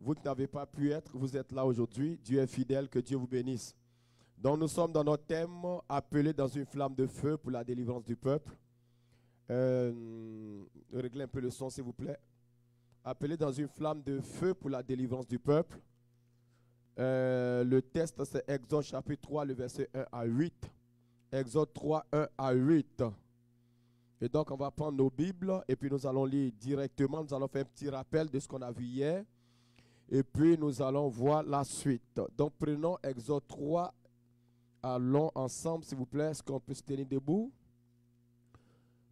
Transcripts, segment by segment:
Vous qui n'avez pas pu être, vous êtes là aujourd'hui. Dieu est fidèle, que Dieu vous bénisse. Donc nous sommes dans notre thème appelé dans une flamme de feu pour la délivrance du peuple. Réglez un peu le son s'il vous plaît. Appelé dans une flamme de feu pour la délivrance du peuple. Le texte c'est Exode chapitre 3, le verset 1 à 8. Exode 3, 1 à 8. Et donc on va prendre nos Bibles et puis nous allons lire directement. Nous allons faire un petit rappel de ce qu'on a vu hier. Et puis nous allons voir la suite. Donc prenons Exode 3. Allons ensemble s'il vous plaît. Est-ce qu'on peut se tenir debout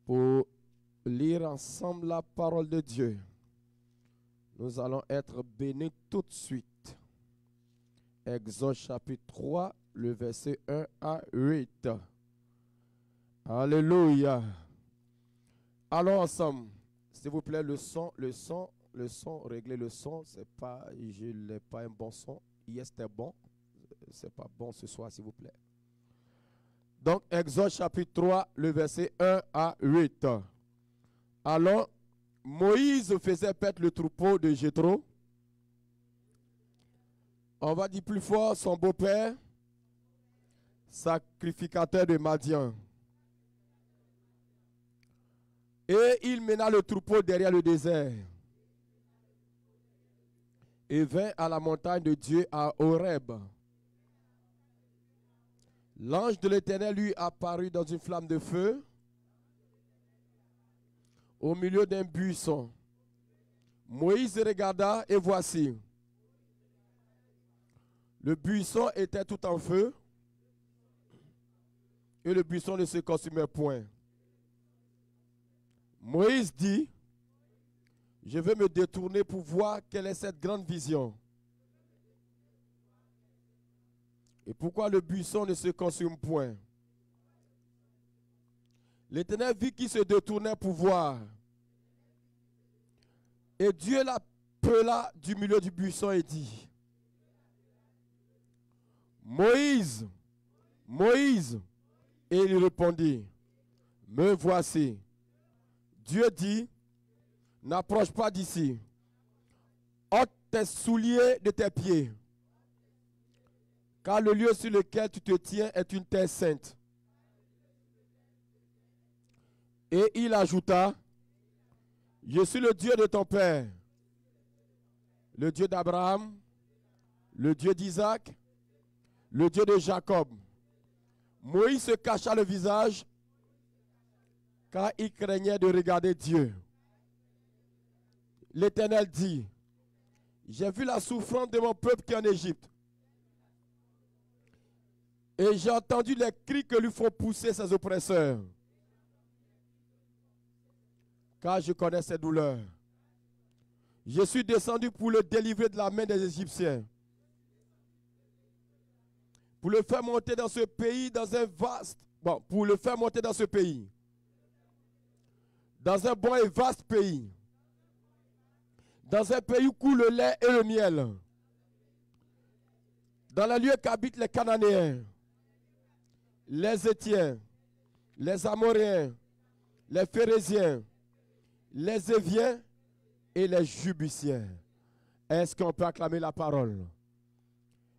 pour lire ensemble la parole de Dieu. Nous allons être bénis tout de suite. Exode chapitre 3, le verset 1 à 8. Alléluia. Allons ensemble. S'il vous plaît, le son, réglez le son. C'est pas, je n'ai pas un bon son. Hier c'était bon. C'est pas bon ce soir, s'il vous plaît. Donc, Exode chapitre 3, le verset 1 à 8. Alors, Moïse faisait paître le troupeau de Jéthro. On va dire plus fort, son beau-père, sacrificateur de Madian. Et il mena le troupeau derrière le désert et vint à la montagne de Dieu à Horeb. L'ange de l'Éternel lui apparut dans une flamme de feu au milieu d'un buisson. Moïse regarda et voici, le buisson était tout en feu et le buisson ne se consumait point. Moïse dit, je vais me détourner pour voir quelle est cette grande vision. Et pourquoi le buisson ne se consume point? L'Éternel vit qu'il se détournait pour voir. Et Dieu l'appela du milieu du buisson et dit, Moïse, Moïse. Et il répondit, me voici. Dieu dit, n'approche pas d'ici. Ôte tes souliers de tes pieds. Car le lieu sur lequel tu te tiens est une terre sainte. Et il ajouta, je suis le Dieu de ton père, le Dieu d'Abraham, le Dieu d'Isaac, le Dieu de Jacob. Moïse se cacha le visage, car il craignait de regarder Dieu. L'Éternel dit, j'ai vu la souffrance de mon peuple qui est en Égypte. Et j'ai entendu les cris que lui font pousser ses oppresseurs. Car je connais ses douleurs. Je suis descendu pour le délivrer de la main des Égyptiens. Pour le faire monter dans ce pays, dans un vaste... Bon, pour le faire monter dans ce pays. Dans un bon et vaste pays. Dans un pays où coule le lait et le miel. Dans les lieux qu'habitent les Cananéens. Les Étiens, les Amoréens, les Phérésiens, les Éviens et les Jubusiens. Est-ce qu'on peut acclamer la parole?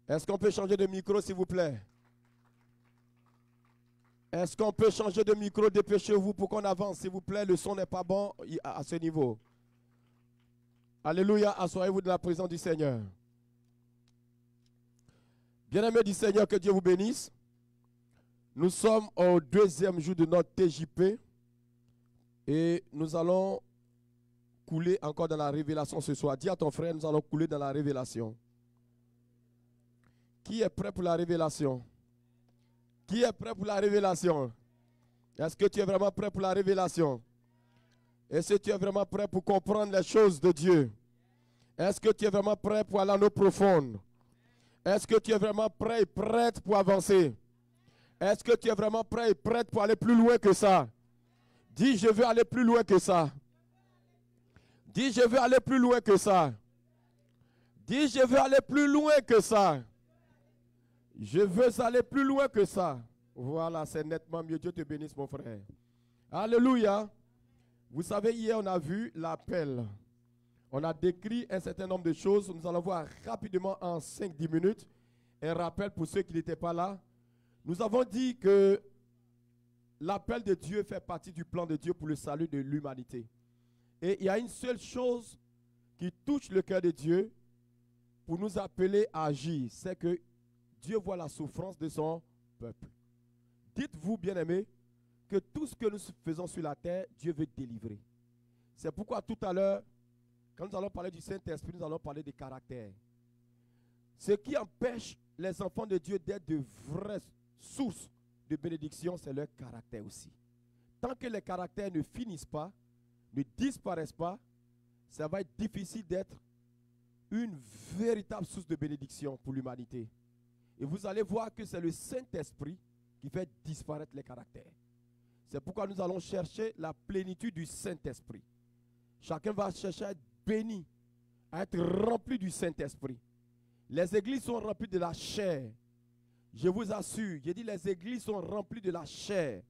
Est-ce qu'on peut changer de micro, s'il vous plaît? Est-ce qu'on peut changer de micro? Dépêchez-vous pour qu'on avance, s'il vous plaît. Le son n'est pas bon à ce niveau. Alléluia, assoyez-vous de la présence du Seigneur. Bien-aimés du Seigneur, que Dieu vous bénisse. Nous sommes au deuxième jour de notre TJP et nous allons couler encore dans la révélation ce soir. Dis à ton frère, nous allons couler dans la révélation. Qui est prêt pour la révélation? Qui est prêt pour la révélation? Est-ce que tu es vraiment prêt pour la révélation? Est-ce que tu es vraiment prêt pour comprendre les choses de Dieu? Est-ce que tu es vraiment prêt pour aller en eau profonde? Est-ce que tu es vraiment prêt et prête pour avancer? Est-ce que tu es vraiment prêt et prête pour aller plus loin que ça? Dis, je veux aller plus loin que ça. Dis, je veux aller plus loin que ça. Dis, je veux aller plus loin que ça. Je veux aller plus loin que ça. Voilà, c'est nettement mieux. Dieu te bénisse, mon frère. Alléluia. Vous savez, hier, on a vu l'appel. On a décrit un certain nombre de choses. Nous allons voir rapidement en 5-10 minutes. Un rappel pour ceux qui n'étaient pas là. Nous avons dit que l'appel de Dieu fait partie du plan de Dieu pour le salut de l'humanité. Et il y a une seule chose qui touche le cœur de Dieu pour nous appeler à agir. C'est que Dieu voit la souffrance de son peuple. Dites-vous, bien-aimés, que tout ce que nous faisons sur la terre, Dieu veut délivrer. C'est pourquoi tout à l'heure, quand nous allons parler du Saint-Esprit, nous allons parler des caractères. Ce qui empêche les enfants de Dieu d'être de vraies sources de bénédiction, c'est leur caractère aussi. Tant que les caractères ne finissent pas, ne disparaissent pas, ça va être difficile d'être une véritable source de bénédiction pour l'humanité. Et vous allez voir que c'est le Saint-Esprit qui fait disparaître les caractères. C'est pourquoi nous allons chercher la plénitude du Saint-Esprit. Chacun va chercher à être béni, à être rempli du Saint-Esprit. Les églises sont remplies de la chair. Je vous assure, j'ai dit les églises sont remplies de la chair.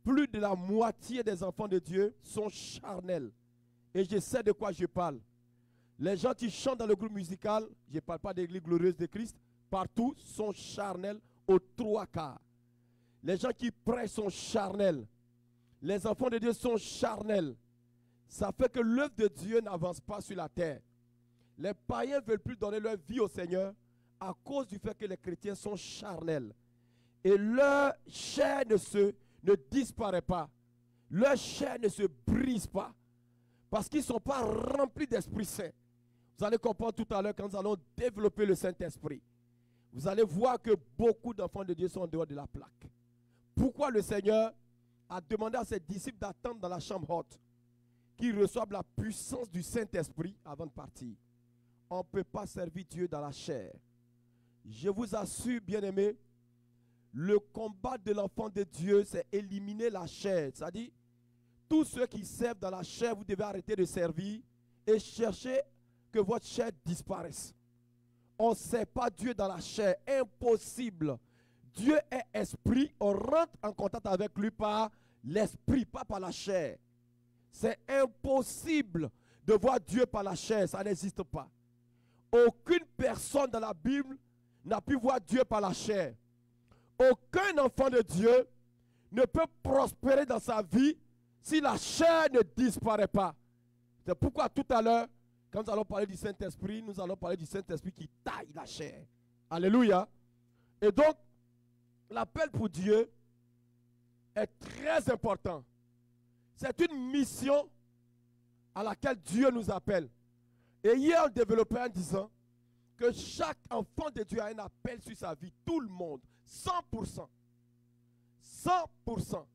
Plus de la moitié des enfants de Dieu sont charnels. Et je sais de quoi je parle. Les gens qui chantent dans le groupe musical, je ne parle pas d'église glorieuse de Christ, partout sont charnels aux 3/4. Les gens qui prêchent sont charnels. Les enfants de Dieu sont charnels. Ça fait que l'œuvre de Dieu n'avance pas sur la terre. Les païens ne veulent plus donner leur vie au Seigneur à cause du fait que les chrétiens sont charnels. Et leur chair ne disparaît pas. Leur chair ne se brise pas. Parce qu'ils ne sont pas remplis d'Esprit Saint. Vous allez comprendre tout à l'heure quand nous allons développer le Saint-Esprit. Vous allez voir que beaucoup d'enfants de Dieu sont en dehors de la plaque. Pourquoi le Seigneur a demandé à ses disciples d'attendre dans la chambre haute, qu'ils reçoivent la puissance du Saint-Esprit avant de partir? On ne peut pas servir Dieu dans la chair. Je vous assure, bien-aimés, le combat de l'enfant de Dieu, c'est éliminer la chair. C'est-à-dire, tous ceux qui servent dans la chair, vous devez arrêter de servir et chercher que votre chair disparaisse. On ne sert pas Dieu dans la chair. Impossible. Dieu est esprit. On rentre en contact avec lui par l'esprit, pas par la chair. C'est impossible de voir Dieu par la chair. Ça n'existe pas. Aucune personne dans la Bible n'a pu voir Dieu par la chair. Aucun enfant de Dieu ne peut prospérer dans sa vie si la chair ne disparaît pas. C'est pourquoi tout à l'heure, quand nous allons parler du Saint-Esprit, nous allons parler du Saint-Esprit qui taille la chair. Alléluia. Et donc, l'appel pour Dieu est très important. C'est une mission à laquelle Dieu nous appelle. Et hier, on développait en disant que chaque enfant de Dieu a un appel sur sa vie. Tout le monde. 100%. 100%.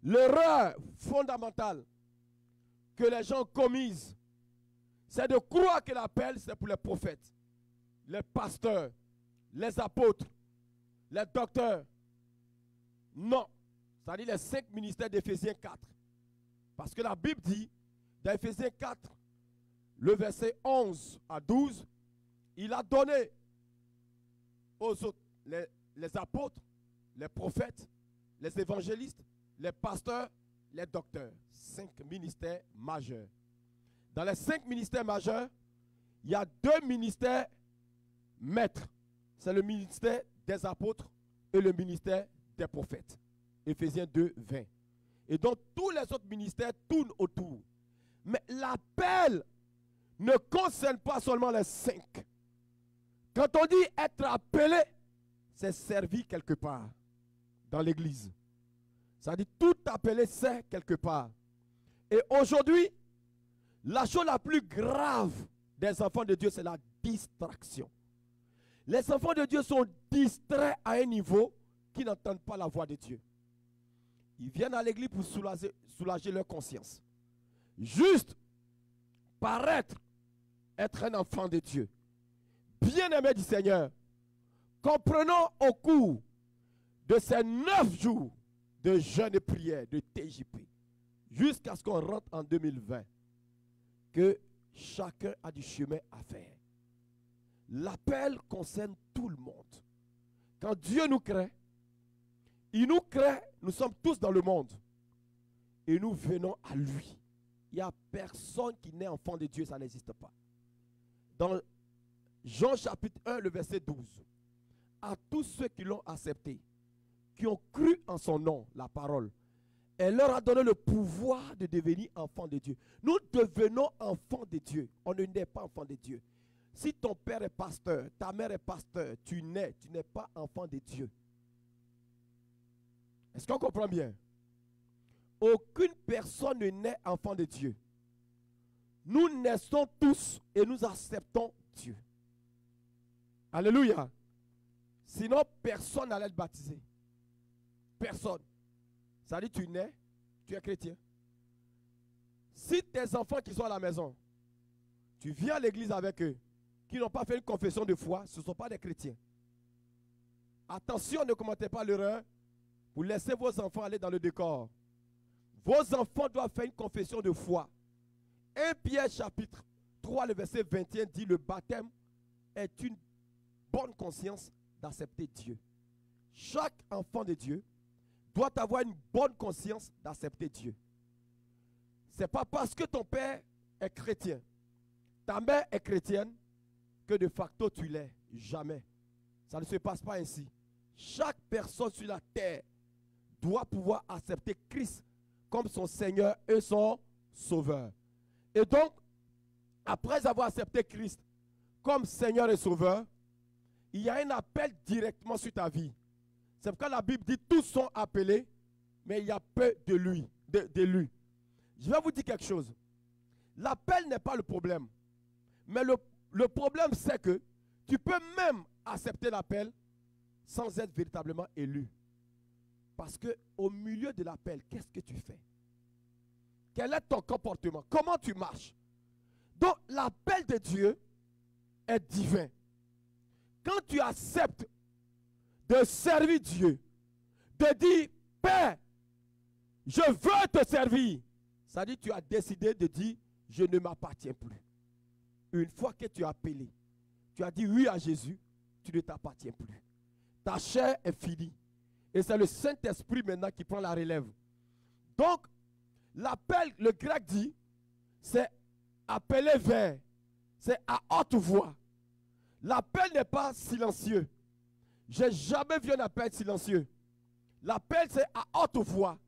L'erreur fondamentale que les gens commisent, c'est de croire que l'appel, c'est pour les prophètes, les pasteurs, les apôtres, les docteurs. Non. C'est-à-dire les 5 ministères d'Éphésiens 4. Parce que la Bible dit, dans Éphésiens 4, le verset 11 à 12, il a donné aux autres, les apôtres, les prophètes, les évangélistes, les pasteurs, les docteurs. 5 ministères majeurs. Dans les 5 ministères majeurs, il y a 2 ministères maîtres. C'est le ministère des apôtres et le ministère des prophètes. Éphésiens 2, 20. Et donc, tous les autres ministères tournent autour. Mais l'appel ne concerne pas seulement les 5. Quand on dit être appelé, c'est servir quelque part dans l'église. Ça dit tout appelé, c'est quelque part. Et aujourd'hui, la chose la plus grave des enfants de Dieu, c'est la distraction. Les enfants de Dieu sont distraits à un niveau qui n'entendent pas la voix de Dieu. Ils viennent à l'église pour soulager leur conscience. Juste paraître être un enfant de Dieu. Bien-aimé du Seigneur, comprenons au cours de ces 9 jours de jeûne et prière, de TJP, jusqu'à ce qu'on rentre en 2020, que chacun a du chemin à faire. L'appel concerne tout le monde. Quand Dieu nous crée, il nous crée, nous sommes tous dans le monde. Et nous venons à lui. Il n'y a personne qui naît enfant de Dieu, ça n'existe pas. Dans Jean chapitre 1, le verset 12. À tous ceux qui l'ont accepté, qui ont cru en son nom, la parole, elle leur a donné le pouvoir de devenir enfants de Dieu. Nous devenons enfants de Dieu. On ne naît pas enfants de Dieu. Si ton père est pasteur, ta mère est pasteur, tu n'es pas enfant de Dieu. Est-ce qu'on comprend bien? Aucune personne ne naît enfant de Dieu. Nous naissons tous et nous acceptons Dieu. Alléluia. Sinon, personne n'allait être baptisé. Personne. Ça dit, tu nais, tu es chrétien. Si tes enfants qui sont à la maison, tu viens à l'église avec eux, qui n'ont pas fait une confession de foi, ce ne sont pas des chrétiens. Attention, ne commettez pas l'erreur. Vous laissez vos enfants aller dans le décor. Vos enfants doivent faire une confession de foi. 1 Pierre chapitre 3, le verset 21 dit, le baptême est une bonne conscience d'accepter Dieu. Chaque enfant de Dieu doit avoir une bonne conscience d'accepter Dieu. Ce n'est pas parce que ton père est chrétien, ta mère est chrétienne, que de facto tu l'es. Jamais. Ça ne se passe pas ainsi. Chaque personne sur la terre doit pouvoir accepter Christ comme son Seigneur et son Sauveur. Et donc, après avoir accepté Christ comme Seigneur et Sauveur, il y a un appel directement sur ta vie. C'est pourquoi la Bible dit tous sont appelés, mais il y a peu d'élus. Je vais vous dire quelque chose. L'appel n'est pas le problème. Mais le problème, c'est que tu peux même accepter l'appel sans être véritablement élu. Parce qu'au milieu de l'appel, qu'est-ce que tu fais? Quel est ton comportement? Comment tu marches? Donc, l'appel de Dieu est divin. Quand tu acceptes de servir Dieu, de dire, Père, je veux te servir, ça dit, tu as décidé de dire, je ne m'appartiens plus. Une fois que tu as appelé, tu as dit oui à Jésus, tu ne t'appartiens plus. Ta chair est finie. Et c'est le Saint-Esprit maintenant qui prend la relève. Donc, l'appel, le grec dit, c'est appeler vers. C'est à haute voix. L'appel n'est pas silencieux. Je n'ai jamais vu un appel silencieux. L'appel, c'est à haute voix.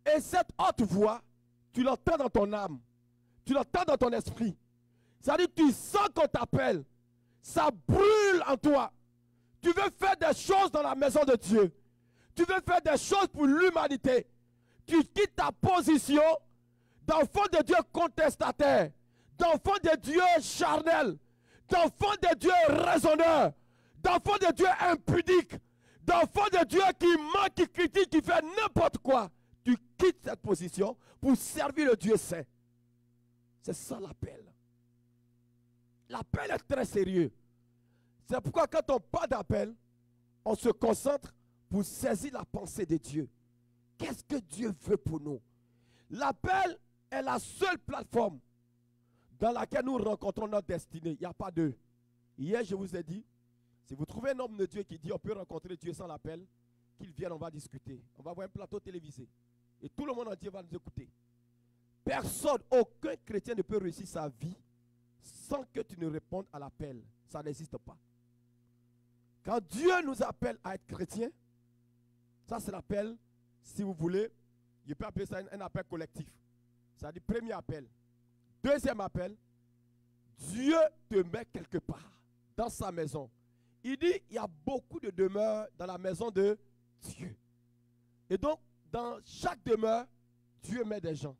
Et cette haute voix, tu l'entends dans ton âme. Tu l'entends dans ton esprit. C'est-à-dire que tu sens qu'on t'appelle. Ça brûle en toi. Tu veux faire des choses dans la maison de Dieu. Tu veux faire des choses pour l'humanité. Tu quittes ta position d'enfant de Dieu contestataire, d'enfant de Dieu charnel, d'enfant de Dieu raisonneur, d'enfant de Dieu impudique, d'enfant de Dieu qui ment, qui critique, qui fait n'importe quoi. Tu quittes cette position pour servir le Dieu saint. C'est ça l'appel. L'appel est très sérieux. C'est pourquoi quand on parle d'appel, on se concentre pour saisir la pensée de Dieu. Qu'est-ce que Dieu veut pour nous? L'appel est la seule plateforme dans laquelle nous rencontrons notre destinée. Il n'y a pas deux. Hier, je vous ai dit, si vous trouvez un homme de Dieu qui dit on peut rencontrer Dieu sans l'appel, qu'il vienne, on va discuter. On va voir un plateau télévisé. Et tout le monde entier va nous écouter. Personne, aucun chrétien ne peut réussir sa vie sans que tu ne répondes à l'appel. Ça n'existe pas. Quand Dieu nous appelle à être chrétiens, ça c'est l'appel, si vous voulez, je peux appeler ça un appel collectif. C'est-à-dire premier appel. Deuxième appel, Dieu te met quelque part dans sa maison. Il dit, il y a beaucoup de demeures dans la maison de Dieu. Et donc, dans chaque demeure, Dieu met des gens.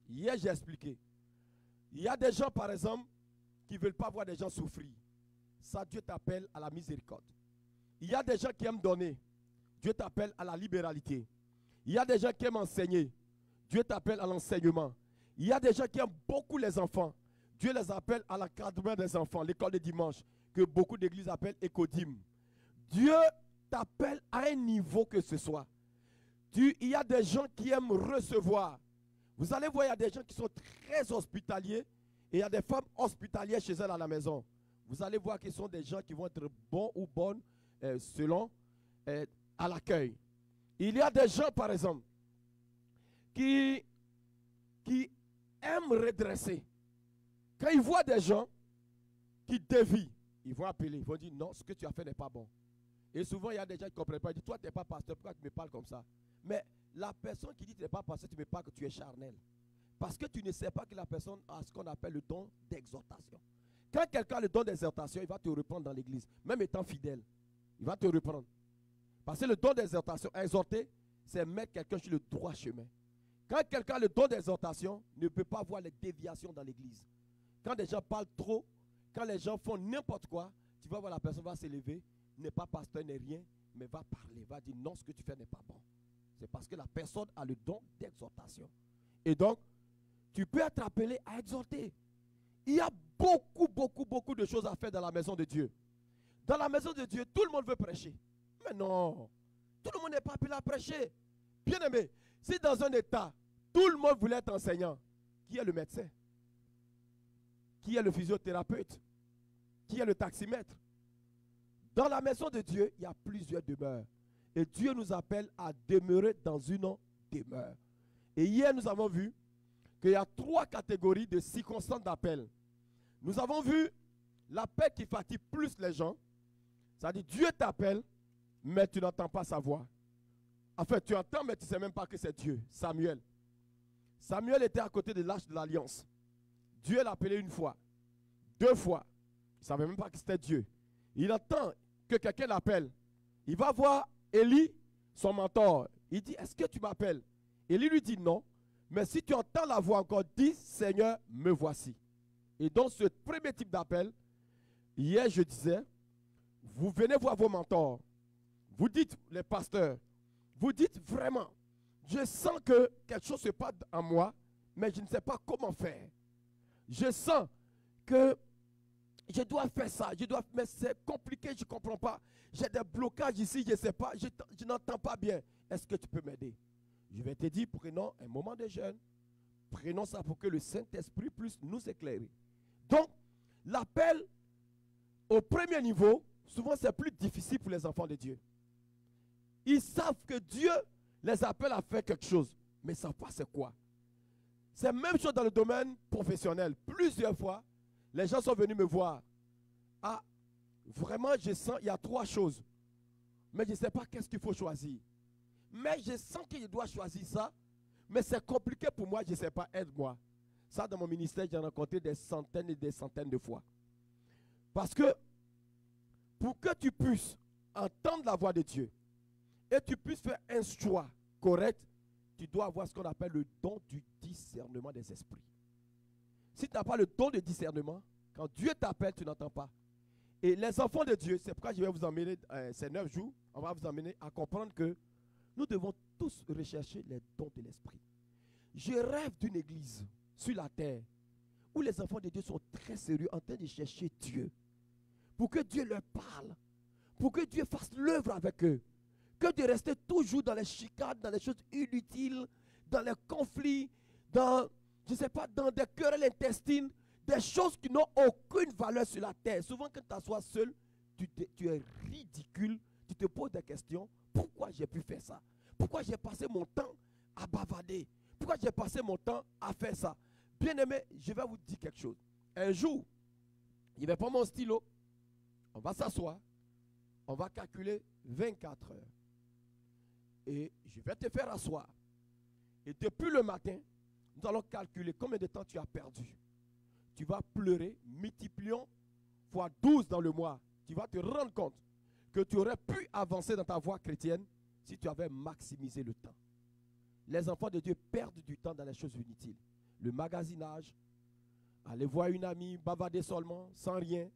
Hier, j'ai expliqué. Il y a des gens, par exemple, qui ne veulent pas voir des gens souffrir. Ça, Dieu t'appelle à la miséricorde. Il y a des gens qui aiment donner. Dieu t'appelle à la libéralité. Il y a des gens qui aiment enseigner. Dieu t'appelle à l'enseignement. Il y a des gens qui aiment beaucoup les enfants. Dieu les appelle à l'encadrement des enfants, l'école de dimanche, que beaucoup d'églises appellent Écodim. Dieu t'appelle à un niveau que ce soit. Il y a des gens qui aiment recevoir. Vous allez voir, il y a des gens qui sont très hospitaliers et il y a des femmes hospitalières chez elles à la maison. Vous allez voir qu'ils sont des gens qui vont être bons ou bonnes selon à l'accueil. Il y a des gens, par exemple, qui aiment redresser. Quand ils voient des gens qui dévient, ils vont appeler, ils vont dire non, ce que tu as fait n'est pas bon. Et souvent, il y a des gens qui ne comprennent pas. Ils disent, toi, tu n'es pas pasteur, pourquoi tu me parles comme ça? Mais la personne qui dit que tu n'es pas pasteur, tu me parles que tu es charnel. Parce que tu ne sais pas que la personne a ce qu'on appelle le don d'exhortation. Quand quelqu'un a le don d'exhortation, il va te reprendre dans l'église, même étant fidèle. Il va te reprendre. Parce que le don d'exhortation, exhorter, c'est mettre quelqu'un sur le droit chemin. Quand quelqu'un a le don d'exhortation, ne peut pas voir les déviations dans l'église. Quand des gens parlent trop, quand les gens font n'importe quoi, tu vas voir la personne va s'élever, n'est pas pasteur, n'est rien, mais va parler, va dire non, ce que tu fais n'est pas bon. C'est parce que la personne a le don d'exhortation. Et donc, tu peux être appelé à exhorter. Il y a beaucoup de choses à faire dans la maison de Dieu. Dans la maison de Dieu, tout le monde veut prêcher. Mais non, tout le monde n'est pas appelé à prêcher. Bien aimé, si dans un état, tout le monde voulait être enseignant, qui est le médecin? Qui est le physiothérapeute? Qui est le taximètre? Dans la maison de Dieu, il y a plusieurs demeures. Et Dieu nous appelle à demeurer dans une demeure. Et hier, nous avons vu qu'il y a 3 catégories de circonstances d'appel. Nous avons vu l'appel qui fatigue plus les gens. C'est-à-dire, Dieu t'appelle, mais tu n'entends pas sa voix. En fait, tu entends, mais tu ne sais même pas que c'est Dieu. Samuel. Samuel était à côté de l'arche de l'alliance. Dieu l'a appelé une fois, 2 fois. Il ne savait même pas que c'était Dieu. Il entend que quelqu'un l'appelle. Il va voir Élie, son mentor. Il dit, est-ce que tu m'appelles? Élie lui dit non. Mais si tu entends la voix encore, dis, Seigneur, me voici. Et donc, ce premier type d'appel, hier, je disais, vous venez voir vos mentors. Vous dites, les pasteurs, vous dites vraiment, je sens que quelque chose se passe en moi, mais je ne sais pas comment faire. Je sens que je dois faire ça, mais c'est compliqué, je ne comprends pas. J'ai des blocages ici, je ne sais pas, je n'entends pas bien. Est-ce que tu peux m'aider? Je vais te dire, prenons un moment de jeûne. Prenons ça pour que le Saint-Esprit puisse nous éclairer. Donc, l'appel au premier niveau, souvent c'est plus difficile pour les enfants de Dieu. Ils savent que Dieu les appelle à faire quelque chose, mais ils ne savent pas c'est quoi. C'est la même chose dans le domaine professionnel. Plusieurs fois, les gens sont venus me voir. Ah, vraiment, je sens, il y a 3 choses. Mais je ne sais pas qu'est-ce qu'il faut choisir. Mais je sens que je dois choisir ça. Mais c'est compliqué pour moi, je ne sais pas, aide-moi. Ça, dans mon ministère, j'ai rencontré des centaines et des centaines de fois. Parce que, pour que tu puisses entendre la voix de Dieu, et tu puisses faire un choix correct, tu dois avoir ce qu'on appelle le don du discernement des esprits. Si tu n'as pas le don de discernement, quand Dieu t'appelle, tu n'entends pas. Et les enfants de Dieu, c'est pourquoi je vais vous emmener, ces 9 jours, on va vous emmener à comprendre que nous devons tous rechercher les dons de l'esprit. Je rêve d'une église sur la terre où les enfants de Dieu sont très sérieux en train de chercher Dieu. Pour que Dieu leur parle. Pour que Dieu fasse l'œuvre avec eux. Que de rester toujours dans les chicanes, dans les choses inutiles, dans les conflits, dans, je ne sais pas, dans des querelles intestines, des choses qui n'ont aucune valeur sur la terre. Souvent, quand tu t'assois seul, tu es ridicule, tu te poses des questions. Pourquoi j'ai pu faire ça? Pourquoi j'ai passé mon temps à bavarder? Pourquoi j'ai passé mon temps à faire ça? Bien aimé, je vais vous dire quelque chose. Un jour, je vais prendre mon stylo, on va s'asseoir, on va calculer 24 heures. Et je vais te faire asseoir. Et depuis le matin, nous allons calculer combien de temps tu as perdu. Tu vas pleurer, multiplions fois 12 dans le mois. Tu vas te rendre compte que tu aurais pu avancer dans ta voie chrétienne si tu avais maximisé le temps. Les enfants de Dieu perdent du temps dans les choses inutiles. Le magasinage, aller voir une amie, bavarder seulement, sans rien,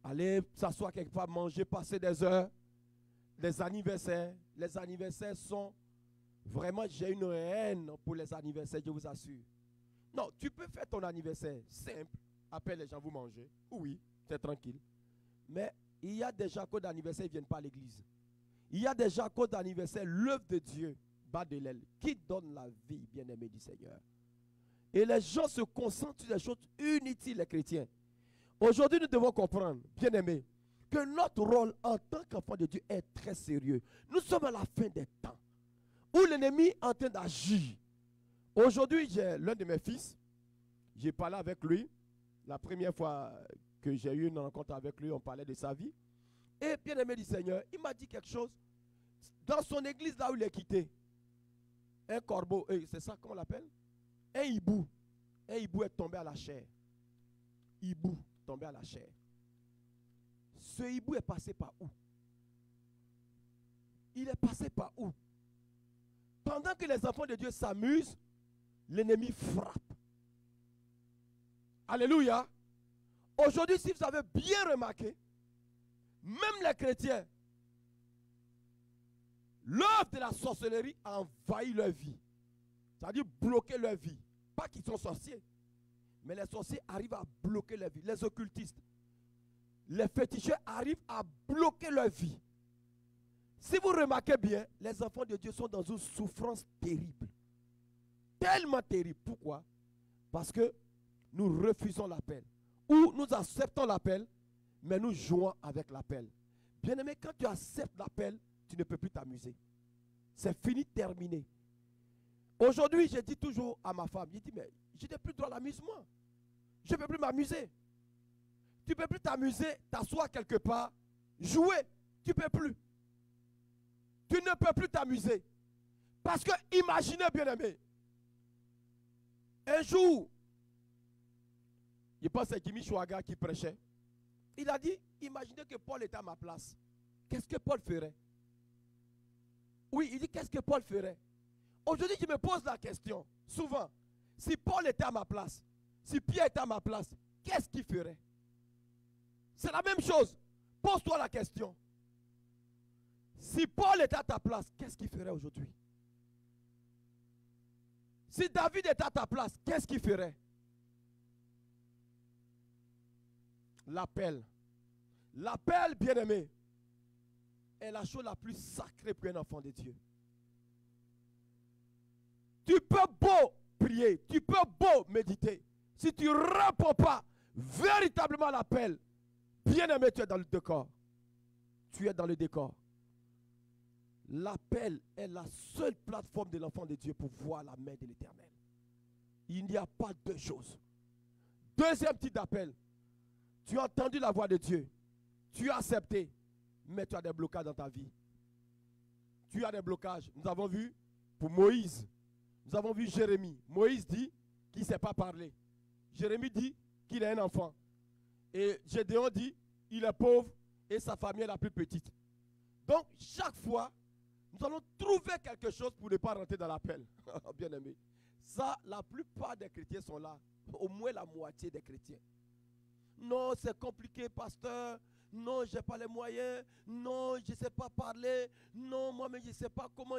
aller s'asseoir quelque part, manger, passer des heures. Les anniversaires sont vraiment, j'ai une haine pour les anniversaires, je vous assure. Non, tu peux faire ton anniversaire simple, appelle les gens, vous manger. Oui, c'est tranquille. Mais il y a des gens qui d'anniversaire ne viennent pas à l'église. Il y a des gens qui d'anniversaire, l'œuvre de Dieu bat de l'aile. Qui donne la vie, bien-aimé du Seigneur? Et les gens se concentrent sur des choses inutiles, les chrétiens. Aujourd'hui, nous devons comprendre, bien-aimés, que notre rôle en tant qu'enfant de Dieu est très sérieux. Nous sommes à la fin des temps où l'ennemi est en train d'agir. Aujourd'hui, j'ai l'un de mes fils, J'ai parlé avec lui. La première fois que j'ai eu une rencontre avec lui, on parlait de sa vie. Et bien aimé du Seigneur, il m'a dit quelque chose. Dans son église, là où il est quitté, un corbeau, c'est ça qu'on l'appelle? Un hibou. Un hibou est tombé à la chair. Hibou tombé à la chair. Ce hibou est passé par où? Il est passé par où? Pendant que les enfants de Dieu s'amusent, l'ennemi frappe. Alléluia. Aujourd'hui, si vous avez bien remarqué, même les chrétiens, l'œuvre de la sorcellerie a envahi leur vie. C'est-à-dire bloquer leur vie. Pas qu'ils sont sorciers, mais les sorciers arrivent à bloquer leur vie. Les occultistes, les féticheurs arrivent à bloquer leur vie. Si vous remarquez bien, les enfants de Dieu sont dans une souffrance terrible. Tellement terrible. Pourquoi? Parce que nous refusons l'appel. Ou nous acceptons l'appel, mais nous jouons avec l'appel. Bien-aimé, quand tu acceptes l'appel, tu ne peux plus t'amuser. C'est fini, terminé. Aujourd'hui, je dis toujours à ma femme, je dis, mais je n'ai plus droit à l'amusement. Je ne peux plus m'amuser. Tu ne peux plus t'amuser, t'asseoir quelque part, jouer. Tu ne peux plus. Tu ne peux plus t'amuser. Parce que, imaginez, bien-aimé, un jour, je pense que c'est Jimmy Chouaga qui prêchait. Il a dit, imaginez que Paul était à ma place. Qu'est-ce que Paul ferait? Oui, il dit, qu'est-ce que Paul ferait? Aujourd'hui, je me pose la question, souvent, si Paul était à ma place, si Pierre était à ma place, qu'est-ce qu'il ferait? C'est la même chose. Pose-toi la question. Si Paul était à ta place, qu'est-ce qu'il ferait aujourd'hui? Si David était à ta place, qu'est-ce qu'il ferait? L'appel. L'appel, bien-aimé, est la chose la plus sacrée pour un enfant de Dieu. Tu peux beau prier, tu peux beau méditer. Si tu ne réponds pas véritablement à l'appel, bien-aimé, tu es dans le décor. Tu es dans le décor. L'appel est la seule plateforme de l'enfant de Dieu pour voir la main de l'Éternel. Il n'y a pas deux choses. Deuxième type d'appel. Tu as entendu la voix de Dieu. Tu as accepté, mais tu as des blocages dans ta vie. Tu as des blocages. Nous avons vu pour Moïse. Nous avons vu Jérémie. Moïse dit qu'il ne sait pas parler. Jérémie dit qu'il a un enfant. Et Gédéon dit qu'il est pauvre et sa famille est la plus petite. Donc, chaque fois, nous allons trouver quelque chose pour ne pas rentrer dans l'appel. Bien aimé. Ça, la plupart des chrétiens sont là. Au moins la moitié des chrétiens. Non, c'est compliqué, pasteur. Non, je n'ai pas les moyens. Non, je ne sais pas parler. Non, moi-même, je ne sais pas comment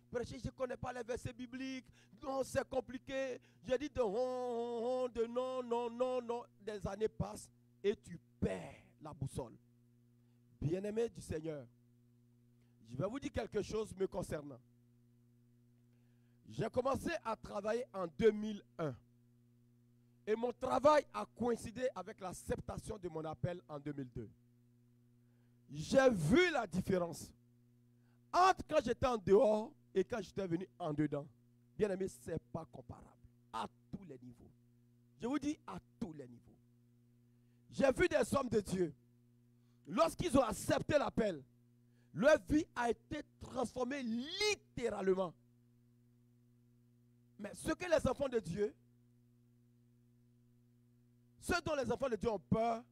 prêcher. Je ne connais pas les versets bibliques. Non, c'est compliqué. J'ai dit de non, non, non, non. Des années passent et tu perds la boussole. Bien-aimé du Seigneur, je vais vous dire quelque chose me concernant. J'ai commencé à travailler en 2001. Et mon travail a coïncidé avec l'acceptation de mon appel en 2002. J'ai vu la différence entre quand j'étais en dehors et quand j'étais venu en dedans. Bien aimé, ce n'est pas comparable. À tous les niveaux. Je vous dis à tous les niveaux. J'ai vu des hommes de Dieu. Lorsqu'ils ont accepté l'appel, leur vie a été transformée littéralement. Mais ce que les enfants de Dieu, ce dont les enfants de Dieu ont peur,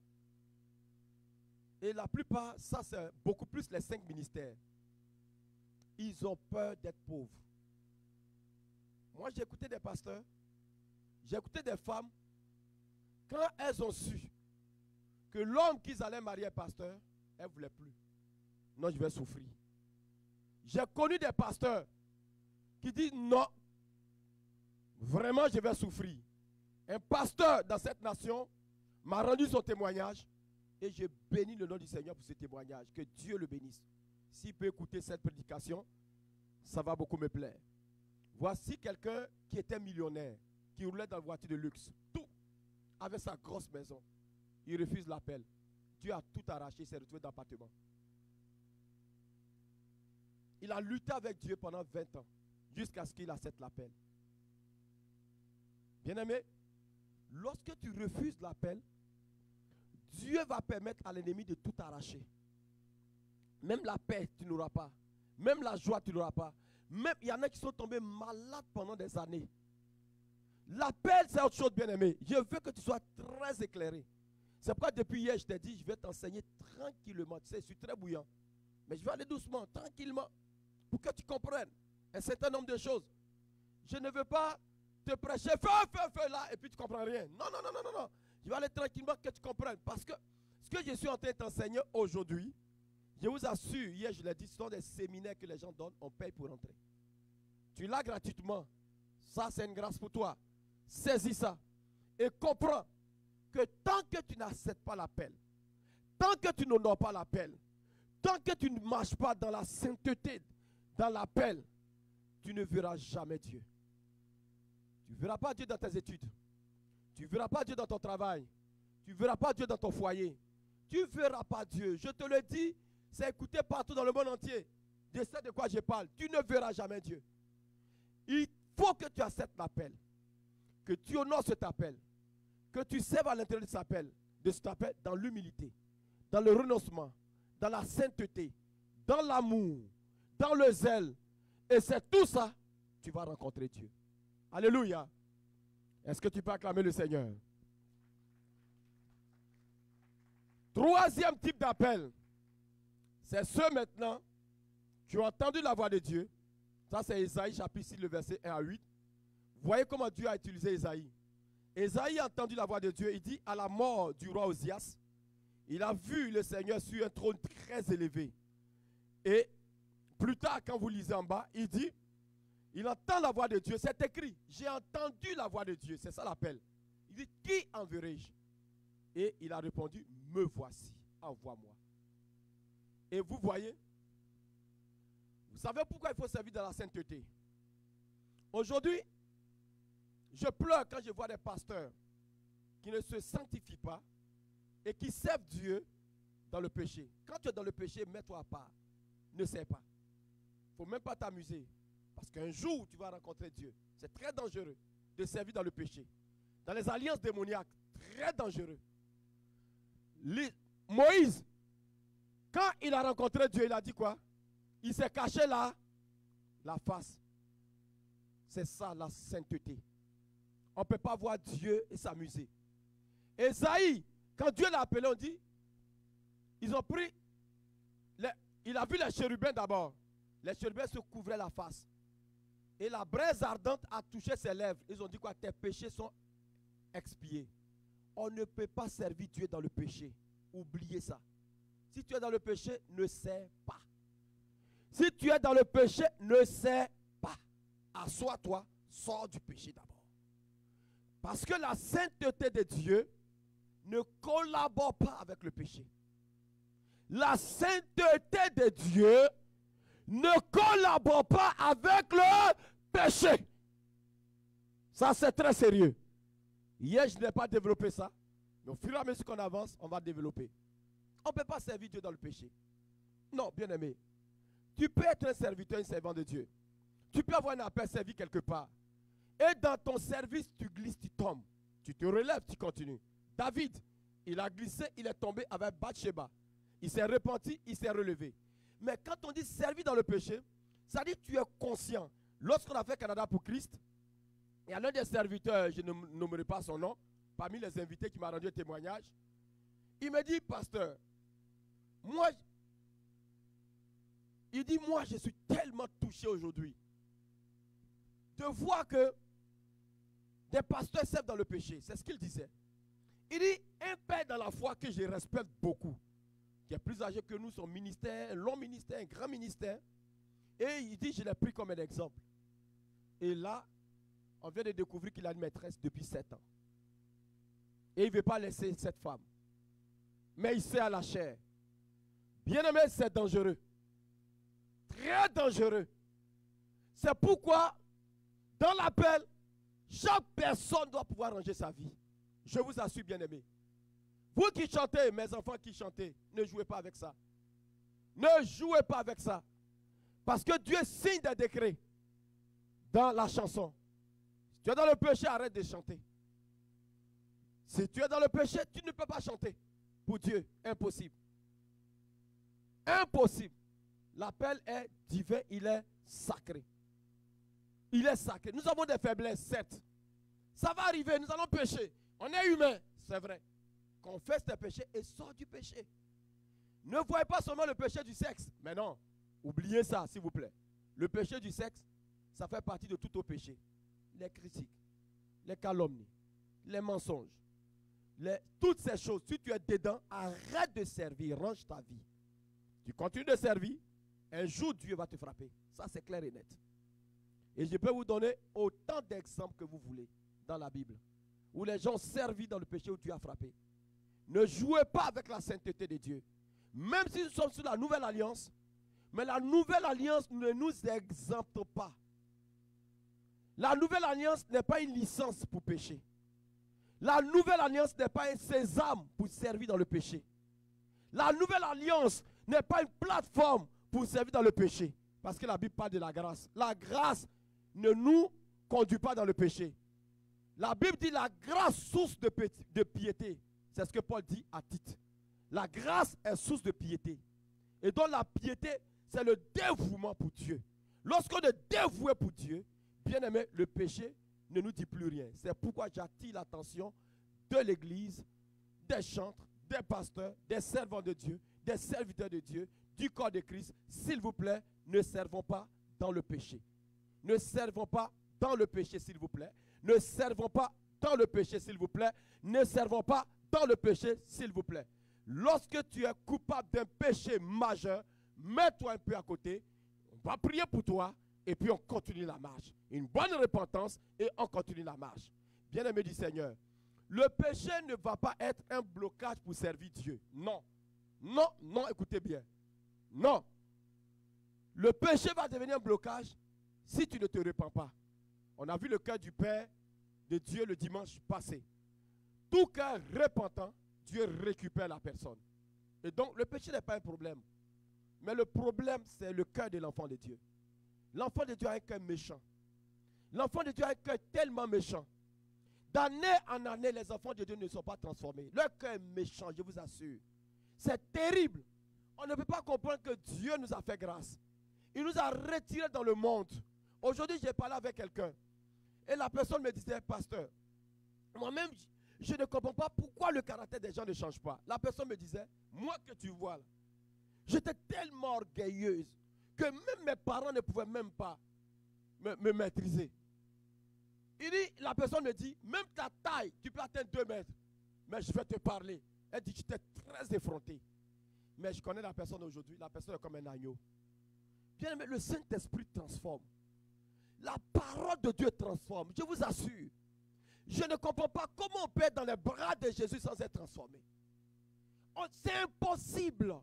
et la plupart, ça c'est beaucoup plus les 5 ministères, ils ont peur d'être pauvres. Moi j'ai écouté des pasteurs, j'ai écouté des femmes, quand elles ont su que l'homme qu'ils allaient marier est pasteur, elles ne voulaient plus. Non, je vais souffrir. J'ai connu des pasteurs qui disent non, vraiment je vais souffrir. Un pasteur dans cette nation m'a rendu son témoignage et je bénis le nom du Seigneur pour ce témoignage. Que Dieu le bénisse. S'il peut écouter cette prédication, ça va beaucoup me plaire. Voici quelqu'un qui était millionnaire, qui roulait dans une voiture de luxe, tout, avec sa grosse maison. Il refuse l'appel. Dieu a tout arraché, il s'est retrouvé dans l'appartement. Il a lutté avec Dieu pendant 20 ans, jusqu'à ce qu'il accepte l'appel. Bien-aimé, Lorsque tu refuses l'appel, Dieu va permettre à l'ennemi de tout arracher. Même la paix, tu n'auras pas. Même la joie, tu n'auras pas. Même, il y en a qui sont tombés malades pendant des années. L'appel, c'est autre chose, bien-aimé. Je veux que tu sois très éclairé. C'est pourquoi depuis hier, je t'ai dit, je vais t'enseigner tranquillement. Tu sais, je suis très bouillant. Mais je vais aller doucement, tranquillement, pour que tu comprennes un certain nombre de choses. Je ne veux pas te prêcher, feu là, et puis tu ne comprends rien. Non, non, non, non, non, non. Je vais aller tranquillement que tu comprennes. Parce que ce que je suis en train de t'enseigner aujourd'hui, je vous assure, hier je l'ai dit, ce sont des séminaires que les gens donnent, on paye pour entrer. Tu l'as gratuitement. Ça, c'est une grâce pour toi. Saisis ça. Et comprends que tant que tu n'acceptes pas l'appel, tant que tu n'honores pas l'appel, tant que tu ne marches pas dans la sainteté, dans l'appel, tu ne verras jamais Dieu. Tu ne verras pas Dieu dans tes études. Tu ne verras pas Dieu dans ton travail. Tu ne verras pas Dieu dans ton foyer. Tu ne verras pas Dieu. Je te le dis, c'est écouté partout dans le monde entier. Je sais de quoi je parle. Tu ne verras jamais Dieu. Il faut que tu acceptes l'appel. Que tu honores cet appel. Que tu serves à l'intérieur de cet appel dans l'humilité, dans le renoncement, dans la sainteté, dans l'amour, dans le zèle. Et c'est tout ça, tu vas rencontrer Dieu. Alléluia. Est-ce que tu peux acclamer le Seigneur? Troisième type d'appel, c'est ceux maintenant qui ont entendu la voix de Dieu. Ça, c'est Ésaïe, chapitre 6, le verset 1 à 8. Voyez comment Dieu a utilisé Ésaïe. Ésaïe a entendu la voix de Dieu. Il dit, à la mort du roi Osias, il a vu le Seigneur sur un trône très élevé. Et plus tard, quand vous lisez en bas, il dit, il entend la voix de Dieu. C'est écrit, j'ai entendu la voix de Dieu. C'est ça l'appel. Il dit, qui enverrai-je? Et il a répondu, me voici, envoie-moi. Et vous voyez, vous savez pourquoi il faut servir dans la sainteté? Aujourd'hui, je pleure quand je vois des pasteurs qui ne se sanctifient pas et qui servent Dieu dans le péché. Quand tu es dans le péché, mets-toi à part. Ne sers pas. Il ne faut même pas t'amuser. Parce qu'un jour, tu vas rencontrer Dieu. C'est très dangereux de servir dans le péché. Dans les alliances démoniaques, très dangereux. Moïse, quand il a rencontré Dieu, il a dit quoi? Il s'est caché là, la face. C'est ça la sainteté. On ne peut pas voir Dieu et s'amuser. Ésaïe, quand Dieu l'a appelé, on dit, ils ont pris, il a vu les chérubins d'abord. Les chérubins se couvraient la face. Et la braise ardente a touché ses lèvres. Ils ont dit quoi? Tes péchés sont expiés. On ne peut pas servir Dieu dans le péché. Oubliez ça. Si tu es dans le péché, ne sers pas. Si tu es dans le péché, ne sers pas. Assois-toi, sors du péché d'abord. Parce que la sainteté de Dieu ne collabore pas avec le péché. La sainteté de Dieu ne collabore pas avec le péché. Ça, c'est très sérieux. Hier, je n'ai pas développé ça. Mais au fur et à mesure qu'on avance, on va développer. On ne peut pas servir Dieu dans le péché. Non, bien-aimé. Tu peux être un serviteur, un servant de Dieu. Tu peux avoir un appel servi quelque part. Et dans ton service, tu glisses, tu tombes. Tu te relèves, tu continues. David, il a glissé, il est tombé avec Bathsheba. Il s'est repenti, il s'est relevé. Mais quand on dit servi dans le péché, ça dit que tu es conscient. Lorsqu'on a fait Canada pour Christ, il y a l'un des serviteurs, je ne nommerai pas son nom, parmi les invités qui m'a rendu un témoignage. Il me dit, pasteur, moi, je suis tellement touché aujourd'hui de voir que des pasteurs servent dans le péché. C'est ce qu'il disait. Il dit, un père dans la foi que je respecte beaucoup, qui est plus âgé que nous, son ministère, un long ministère, un grand ministère. Et il dit, je l'ai pris comme un exemple. Et là, on vient de découvrir qu'il a une maîtresse depuis 7 ans. Et il ne veut pas laisser cette femme. Mais il sait à la chair. Bien-aimé, c'est dangereux. Très dangereux. C'est pourquoi, dans l'appel, chaque personne doit pouvoir ranger sa vie. Je vous assure, bien-aimé. Vous qui chantez, mes enfants qui chantez, ne jouez pas avec ça. Ne jouez pas avec ça. Parce que Dieu signe des décrets dans la chanson. Si tu es dans le péché, arrête de chanter. Si tu es dans le péché, tu ne peux pas chanter pour Dieu. Impossible. Impossible. L'appel est divin, il est sacré. Il est sacré. Nous avons des faiblesses, certes. Ça va arriver, nous allons pécher. On est humain, c'est vrai. Confesse tes péchés et sors du péché. Ne voyez pas seulement le péché du sexe. Mais non, oubliez ça, s'il vous plaît. Le péché du sexe, ça fait partie de tout autre péché. Les critiques, les calomnies, les mensonges, toutes ces choses. Si tu es dedans, arrête de servir, range ta vie. Tu continues de servir, un jour Dieu va te frapper. Ça, c'est clair et net. Et je peux vous donner autant d'exemples que vous voulez dans la Bible, où les gens servent dans le péché où Dieu a frappé. Ne jouez pas avec la sainteté de Dieu. Même si nous sommes sous la nouvelle alliance, mais la nouvelle alliance ne nous exempte pas. La nouvelle alliance n'est pas une licence pour pécher. La nouvelle alliance n'est pas un sésame pour servir dans le péché. La nouvelle alliance n'est pas une plateforme pour servir dans le péché. Parce que la Bible parle de la grâce. La grâce ne nous conduit pas dans le péché. La Bible dit la grâce source de piété. C'est ce que Paul dit à Tite. La grâce est source de piété. Et donc la piété, c'est le dévouement pour Dieu. Lorsqu'on est dévoué pour Dieu, bien aimé, le péché ne nous dit plus rien. C'est pourquoi j'attire l'attention de l'Église, des chantres, des pasteurs, des servants de Dieu, des serviteurs de Dieu, du corps de Christ. S'il vous plaît, ne servons pas dans le péché. Ne servons pas dans le péché, s'il vous plaît. Ne servons pas dans le péché, s'il vous plaît. Ne servons pas dans le péché, s'il vous plaît. Lorsque tu es coupable d'un péché majeur, mets-toi un peu à côté. On va prier pour toi et puis on continue la marche. Une bonne repentance et on continue la marche. Bien-aimé du Seigneur, le péché ne va pas être un blocage pour servir Dieu. Non. Non, non, écoutez bien. Non. Le péché va devenir un blocage si tu ne te repens pas. On a vu le cas du Père de Dieu le dimanche passé. Tout cœur repentant, Dieu récupère la personne. Et donc, le péché n'est pas un problème. Mais le problème, c'est le cœur de l'enfant de Dieu. L'enfant de Dieu a un cœur méchant. L'enfant de Dieu a un cœur tellement méchant. D'année en année, les enfants de Dieu ne sont pas transformés. Leur cœur est méchant, je vous assure. C'est terrible. On ne peut pas comprendre que Dieu nous a fait grâce. Il nous a retirés dans le monde. Aujourd'hui, j'ai parlé avec quelqu'un. Et la personne me disait, pasteur, moi-même, je ne comprends pas pourquoi le caractère des gens ne change pas. La personne me disait, moi que tu vois là, j'étais tellement orgueilleuse que même mes parents ne pouvaient même pas me maîtriser. La personne me dit, même ta taille, tu peux atteindre 2 mètres. Mais je vais te parler. Elle dit, j'étais très effronté. Mais je connais la personne aujourd'hui, la personne est comme un agneau. Bien aimé, le Saint-Esprit transforme. La parole de Dieu transforme, je vous assure. Je ne comprends pas comment on peut être dans les bras de Jésus sans être transformé. C'est impossible.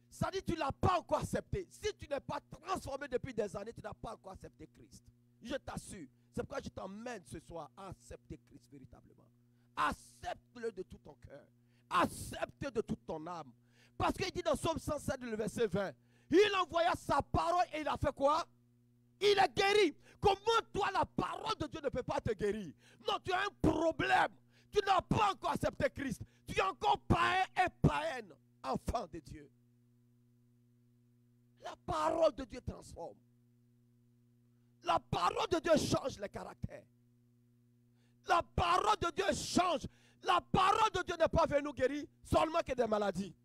Ça dit que tu ne l'as pas encore accepté. Si tu n'es pas transformé depuis des années, tu n'as pas encore accepté Christ. Je t'assure. C'est pourquoi je t'emmène ce soir à accepter Christ véritablement. Accepte-le de tout ton cœur. Accepte-le de toute ton âme. Parce qu'il dit dans Psaume 107, le verset 20, il envoya sa parole et il a fait quoi? Il est guéri. Comment toi, la parole de Dieu ne peut pas te guérir? Non, tu as un problème. Tu n'as pas encore accepté Christ. Tu es encore païen et païenne, enfant de Dieu. La parole de Dieu transforme. La parole de Dieu change les caractères. La parole de Dieu change. La parole de Dieu n'est pas venue nous guérir seulement que des maladies.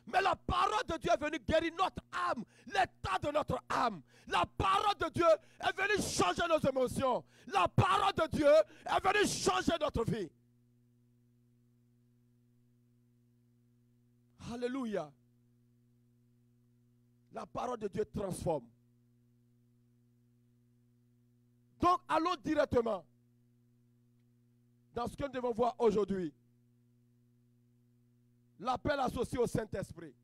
Mais la parole de Dieu est venue guérir notre âme, l'état de notre âme. La parole de Dieu est venue changer nos émotions. La parole de Dieu est venue changer notre vie. Alléluia. La parole de Dieu transforme. Donc, allons directement dans ce que nous devons voir aujourd'hui. L'appel associé au Saint-Esprit.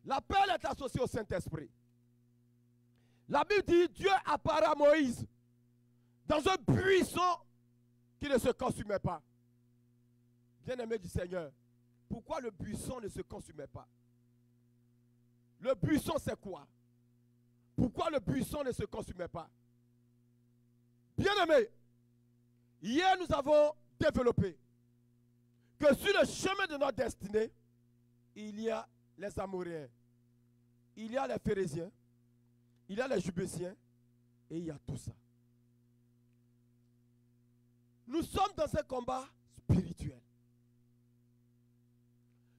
L'appel est associé au Saint-Esprit. La Bible dit, Dieu apparaît à Moïse dans un buisson qui ne se consumait pas. Bien-aimé du Seigneur, pourquoi le buisson ne se consumait pas? Le buisson, c'est quoi? Pourquoi le buisson ne se consumait pas? Bien-aimé, hier nous avons développé que sur le chemin de notre destinée, il y a les Amoréens, il y a les Phérésiens, il y a les Jubésiens, et il y a tout ça. Nous sommes dans un combat spirituel.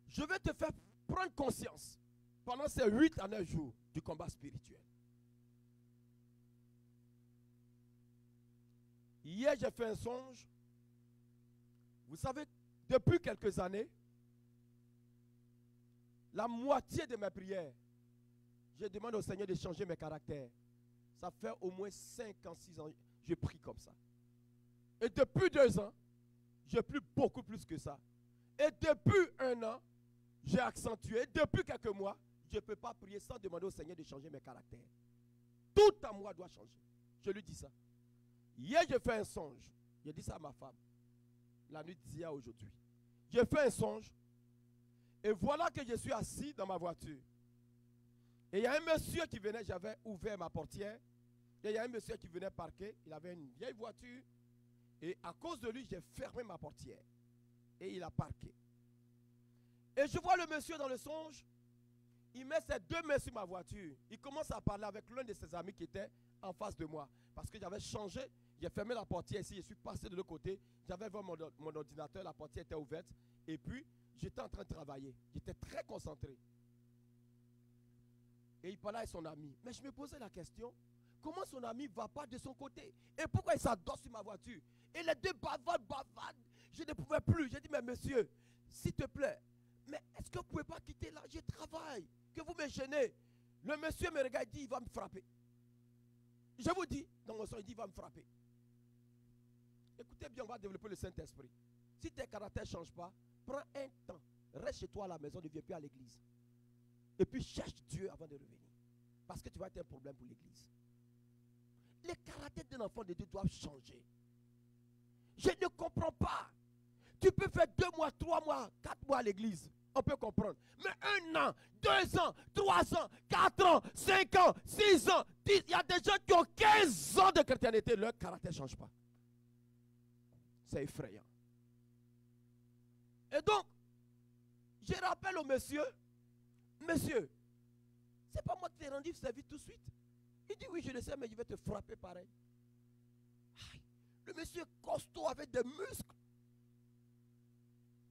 Je vais te faire prendre conscience pendant ces 8 à 9 jours du combat spirituel. Hier, j'ai fait un songe. Vous savez, depuis quelques années, la moitié de mes prières, je demande au Seigneur de changer mes caractères. Ça fait au moins 5 ans, 6 ans, je prie comme ça. Et depuis 2 ans, je prie beaucoup plus que ça. Et depuis 1 an, j'ai accentué. Depuis quelques mois, je ne peux pas prier sans demander au Seigneur de changer mes caractères. Tout à moi doit changer. Je lui dis ça. Hier, j'ai fait un songe. J'ai dit ça à ma femme. La nuit d'hier aujourd'hui. J'ai fait un songe. Et voilà que je suis assis dans ma voiture. Et il y a un monsieur qui venait, j'avais ouvert ma portière. Et il y a un monsieur qui venait parquer. Il avait une vieille voiture. Et à cause de lui, j'ai fermé ma portière. Et il a parqué. Et je vois le monsieur dans le songe. Il met ses 2 mains sur ma voiture. Il commence à parler avec l'un de ses amis qui était en face de moi. Parce que j'avais changé. J'ai fermé la portière ici. Je suis passé de l'autre côté. J'avais vu mon ordinateur. La portière était ouverte. Et puis, j'étais en train de travailler. J'étais très concentré. Et il parlait avec son ami. Mais je me posais la question. Comment son ami ne va pas de son côté? Et pourquoi il s'adosse sur ma voiture? Et les deux bavardent. Je ne pouvais plus. J'ai dit, mais monsieur, s'il te plaît, mais est-ce que vous ne pouvez pas quitter là? Je travaille. Que vous me gênez. Le monsieur me regarde et dit, il va me frapper. Je vous dis, dans mon son, il dit, il va me frapper. Écoutez bien, on va développer le Saint-Esprit. Si tes caractères ne changent pas, prends un temps. Reste chez toi à la maison, ne viens plus à l'église. Et puis cherche Dieu avant de revenir. Parce que tu vas être un problème pour l'église. Les caractères d'un enfant de Dieu doivent changer. Je ne comprends pas. Tu peux faire 2 mois, 3 mois, 4 mois à l'église. On peut comprendre. Mais 1 an, 2 ans, 3 ans, 4 ans, 5 ans, 6 ans, 10. Il y a des gens qui ont 15 ans de chrétienté. Leur caractère ne change pas. C'est effrayant. Et donc, je rappelle au monsieur, monsieur, c'est pas moi qui t'ai rendu service tout de suite. Il dit oui, je le sais, mais je vais te frapper pareil. Aïe, le monsieur est costaud avec des muscles.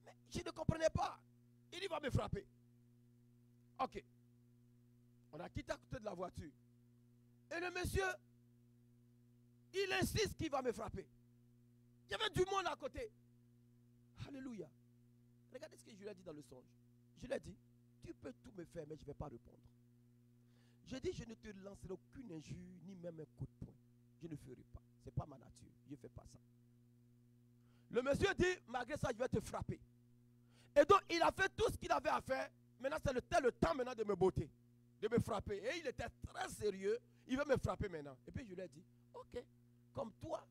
Mais je ne comprenais pas. Il dit, il va me frapper. Ok. On a quitté à côté de la voiture. Et le monsieur, il insiste qu'il va me frapper. Il y avait du monde à côté. Alléluia. Regardez ce que je lui ai dit dans le songe. Je lui ai dit, tu peux tout me faire, mais je ne vais pas répondre. J'ai dit, je ne te lancerai aucune injure, ni même un coup de poing. Je ne ferai pas. Ce n'est pas ma nature. Je ne fais pas ça. Le monsieur dit, malgré ça, je vais te frapper. Et donc, il a fait tout ce qu'il avait à faire. Maintenant, c'était le temps maintenant de me botter, de me frapper. Et il était très sérieux. Il veut me frapper maintenant. Et puis, je lui ai dit, ok, comme toi,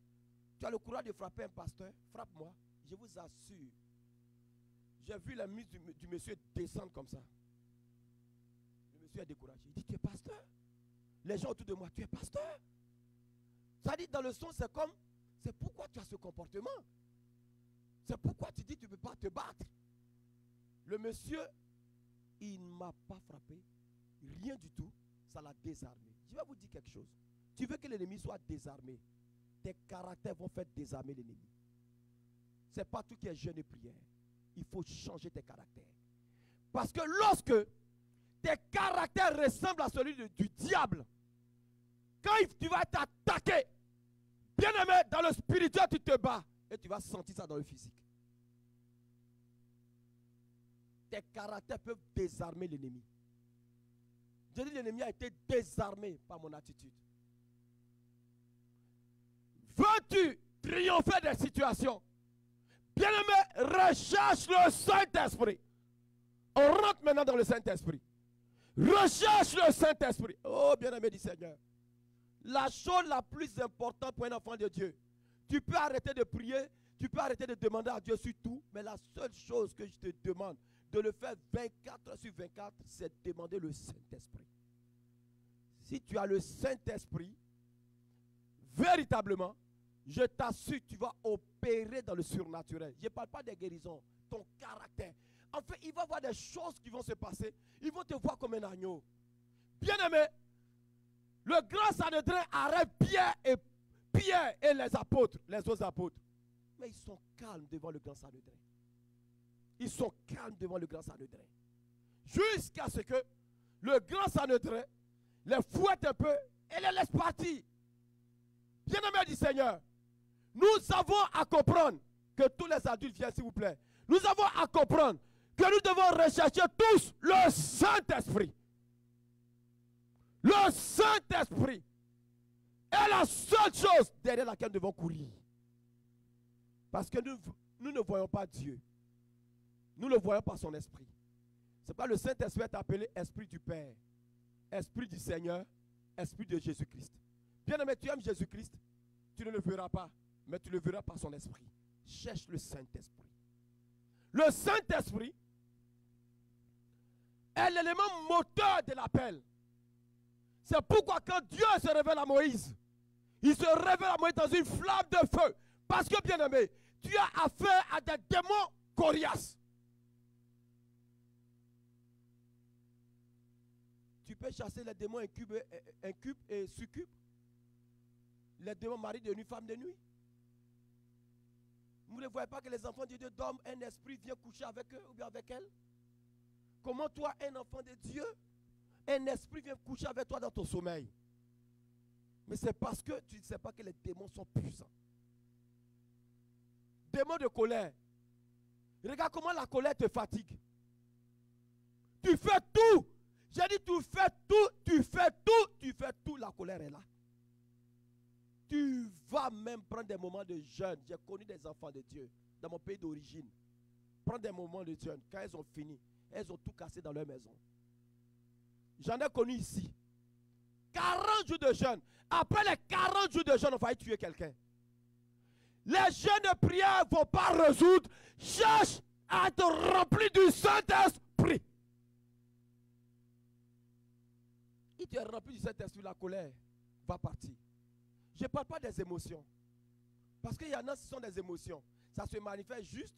tu as le courage de frapper un pasteur, frappe-moi. Je vous assure. J'ai vu la mise du monsieur descendre comme ça. Le monsieur est découragé. Il dit, tu es pasteur? Les gens autour de moi, tu es pasteur? Ça dit, dans le son, c'est comme, c'est pourquoi tu as ce comportement. C'est pourquoi tu dis, tu ne peux pas te battre. Le monsieur, il ne m'a pas frappé. Rien du tout. Ça l'a désarmé. Je vais vous dire quelque chose. Tu veux que l'ennemi soit désarmé. Tes caractères vont faire désarmer l'ennemi. Ce n'est pas tout qui est jeûne et prière. Il faut changer tes caractères. Parce que lorsque tes caractères ressemblent à celui du diable, quand tu vas être attaqué, bien aimé, dans le spirituel, tu te bats. Et tu vas sentir ça dans le physique. Tes caractères peuvent désarmer l'ennemi. Je dis l'ennemi a été désarmé par mon attitude. Veux-tu triompher des situations? Bien-aimé, recherche le Saint-Esprit. On rentre maintenant dans le Saint-Esprit. Recherche le Saint-Esprit. Oh, bien-aimé du Seigneur. La chose la plus importante pour un enfant de Dieu. Tu peux arrêter de prier, tu peux arrêter de demander à Dieu sur tout, mais la seule chose que je te demande de le faire 24 sur 24, c'est de demander le Saint-Esprit. Si tu as le Saint-Esprit, véritablement, je t'assure, tu vas opérer dans le surnaturel. Je ne parle pas des guérisons. ton caractère. En fait, il va y avoir des choses qui vont se passer. Ils vont te voir comme un agneau. Bien-aimé, le grand Sanhédrin arrête Pierre et les apôtres, les autres apôtres. Mais ils sont calmes devant le grand Sanhédrin. Ils sont calmes devant le grand Sanhédrin. Jusqu'à ce que le grand Sanhédrin les fouette un peu et les laisse partir. Bien-aimé du Seigneur, nous avons à comprendre que tous les adultes viennent, s'il vous plaît. Nous avons à comprendre que nous devons rechercher tous le Saint-Esprit. Le Saint-Esprit est la seule chose derrière laquelle nous devons courir. Parce que nous ne voyons pas Dieu. Nous le voyons par son esprit. C'est pas le Saint-Esprit est appelé Esprit du Père, Esprit du Seigneur, Esprit de Jésus-Christ. Bien-aimé, tu aimes Jésus-Christ, tu ne le verras pas, mais tu le verras par son esprit. Cherche le Saint-Esprit. Le Saint-Esprit est l'élément moteur de l'appel. C'est pourquoi quand Dieu se révèle à Moïse, il se révèle à Moïse dans une flamme de feu. Parce que, bien-aimé, tu as affaire à des démons coriaces. Tu peux chasser les démons incubes et succubes. Les démons maris de nuit, femmes de nuit. Vous ne voyez pas que les enfants de Dieu dorment, un esprit vient coucher avec eux ou bien avec elles? Comment toi, un enfant de Dieu, un esprit vient coucher avec toi dans ton sommeil? Mais c'est parce que tu ne sais pas que les démons sont puissants. Démons de colère. Regarde comment la colère te fatigue. Tu fais tout. J'ai dit tu fais tout, la colère est là. Tu vas même prendre des moments de jeûne. J'ai connu des enfants de Dieu dans mon pays d'origine. Prendre des moments de jeûne. Quand elles ont fini, elles ont tout cassé dans leur maison. J'en ai connu ici. 40 jours de jeûne. Après les 40 jours de jeûne, on va y tuer quelqu'un. Les jeûnes de prière ne vont pas résoudre. Cherche à être rempli du Saint-Esprit. Il te rempli du Saint-Esprit, la colère va partir. Je ne parle pas des émotions. Parce qu'il y en a, ce sont des émotions. Ça se manifeste juste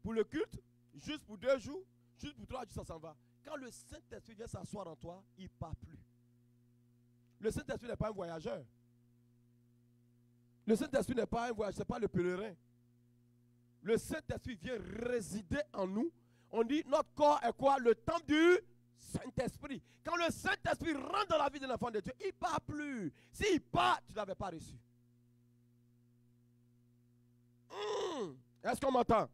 pour le culte, juste pour 2 jours, juste pour 3 jours, ça s'en va. Quand le Saint-Esprit vient s'asseoir en toi, il ne part plus. Le Saint-Esprit n'est pas un voyageur. Le Saint-Esprit n'est pas un voyageur, ce n'est pas le pèlerin. Le Saint-Esprit vient résider en nous. On dit notre corps est quoi? Le temple du Saint-Esprit. Quand le Saint-Esprit rentre dans la vie de l'enfant de Dieu, il ne part plus. S'il part, tu ne l'avais pas reçu. Est-ce qu'on m'entend?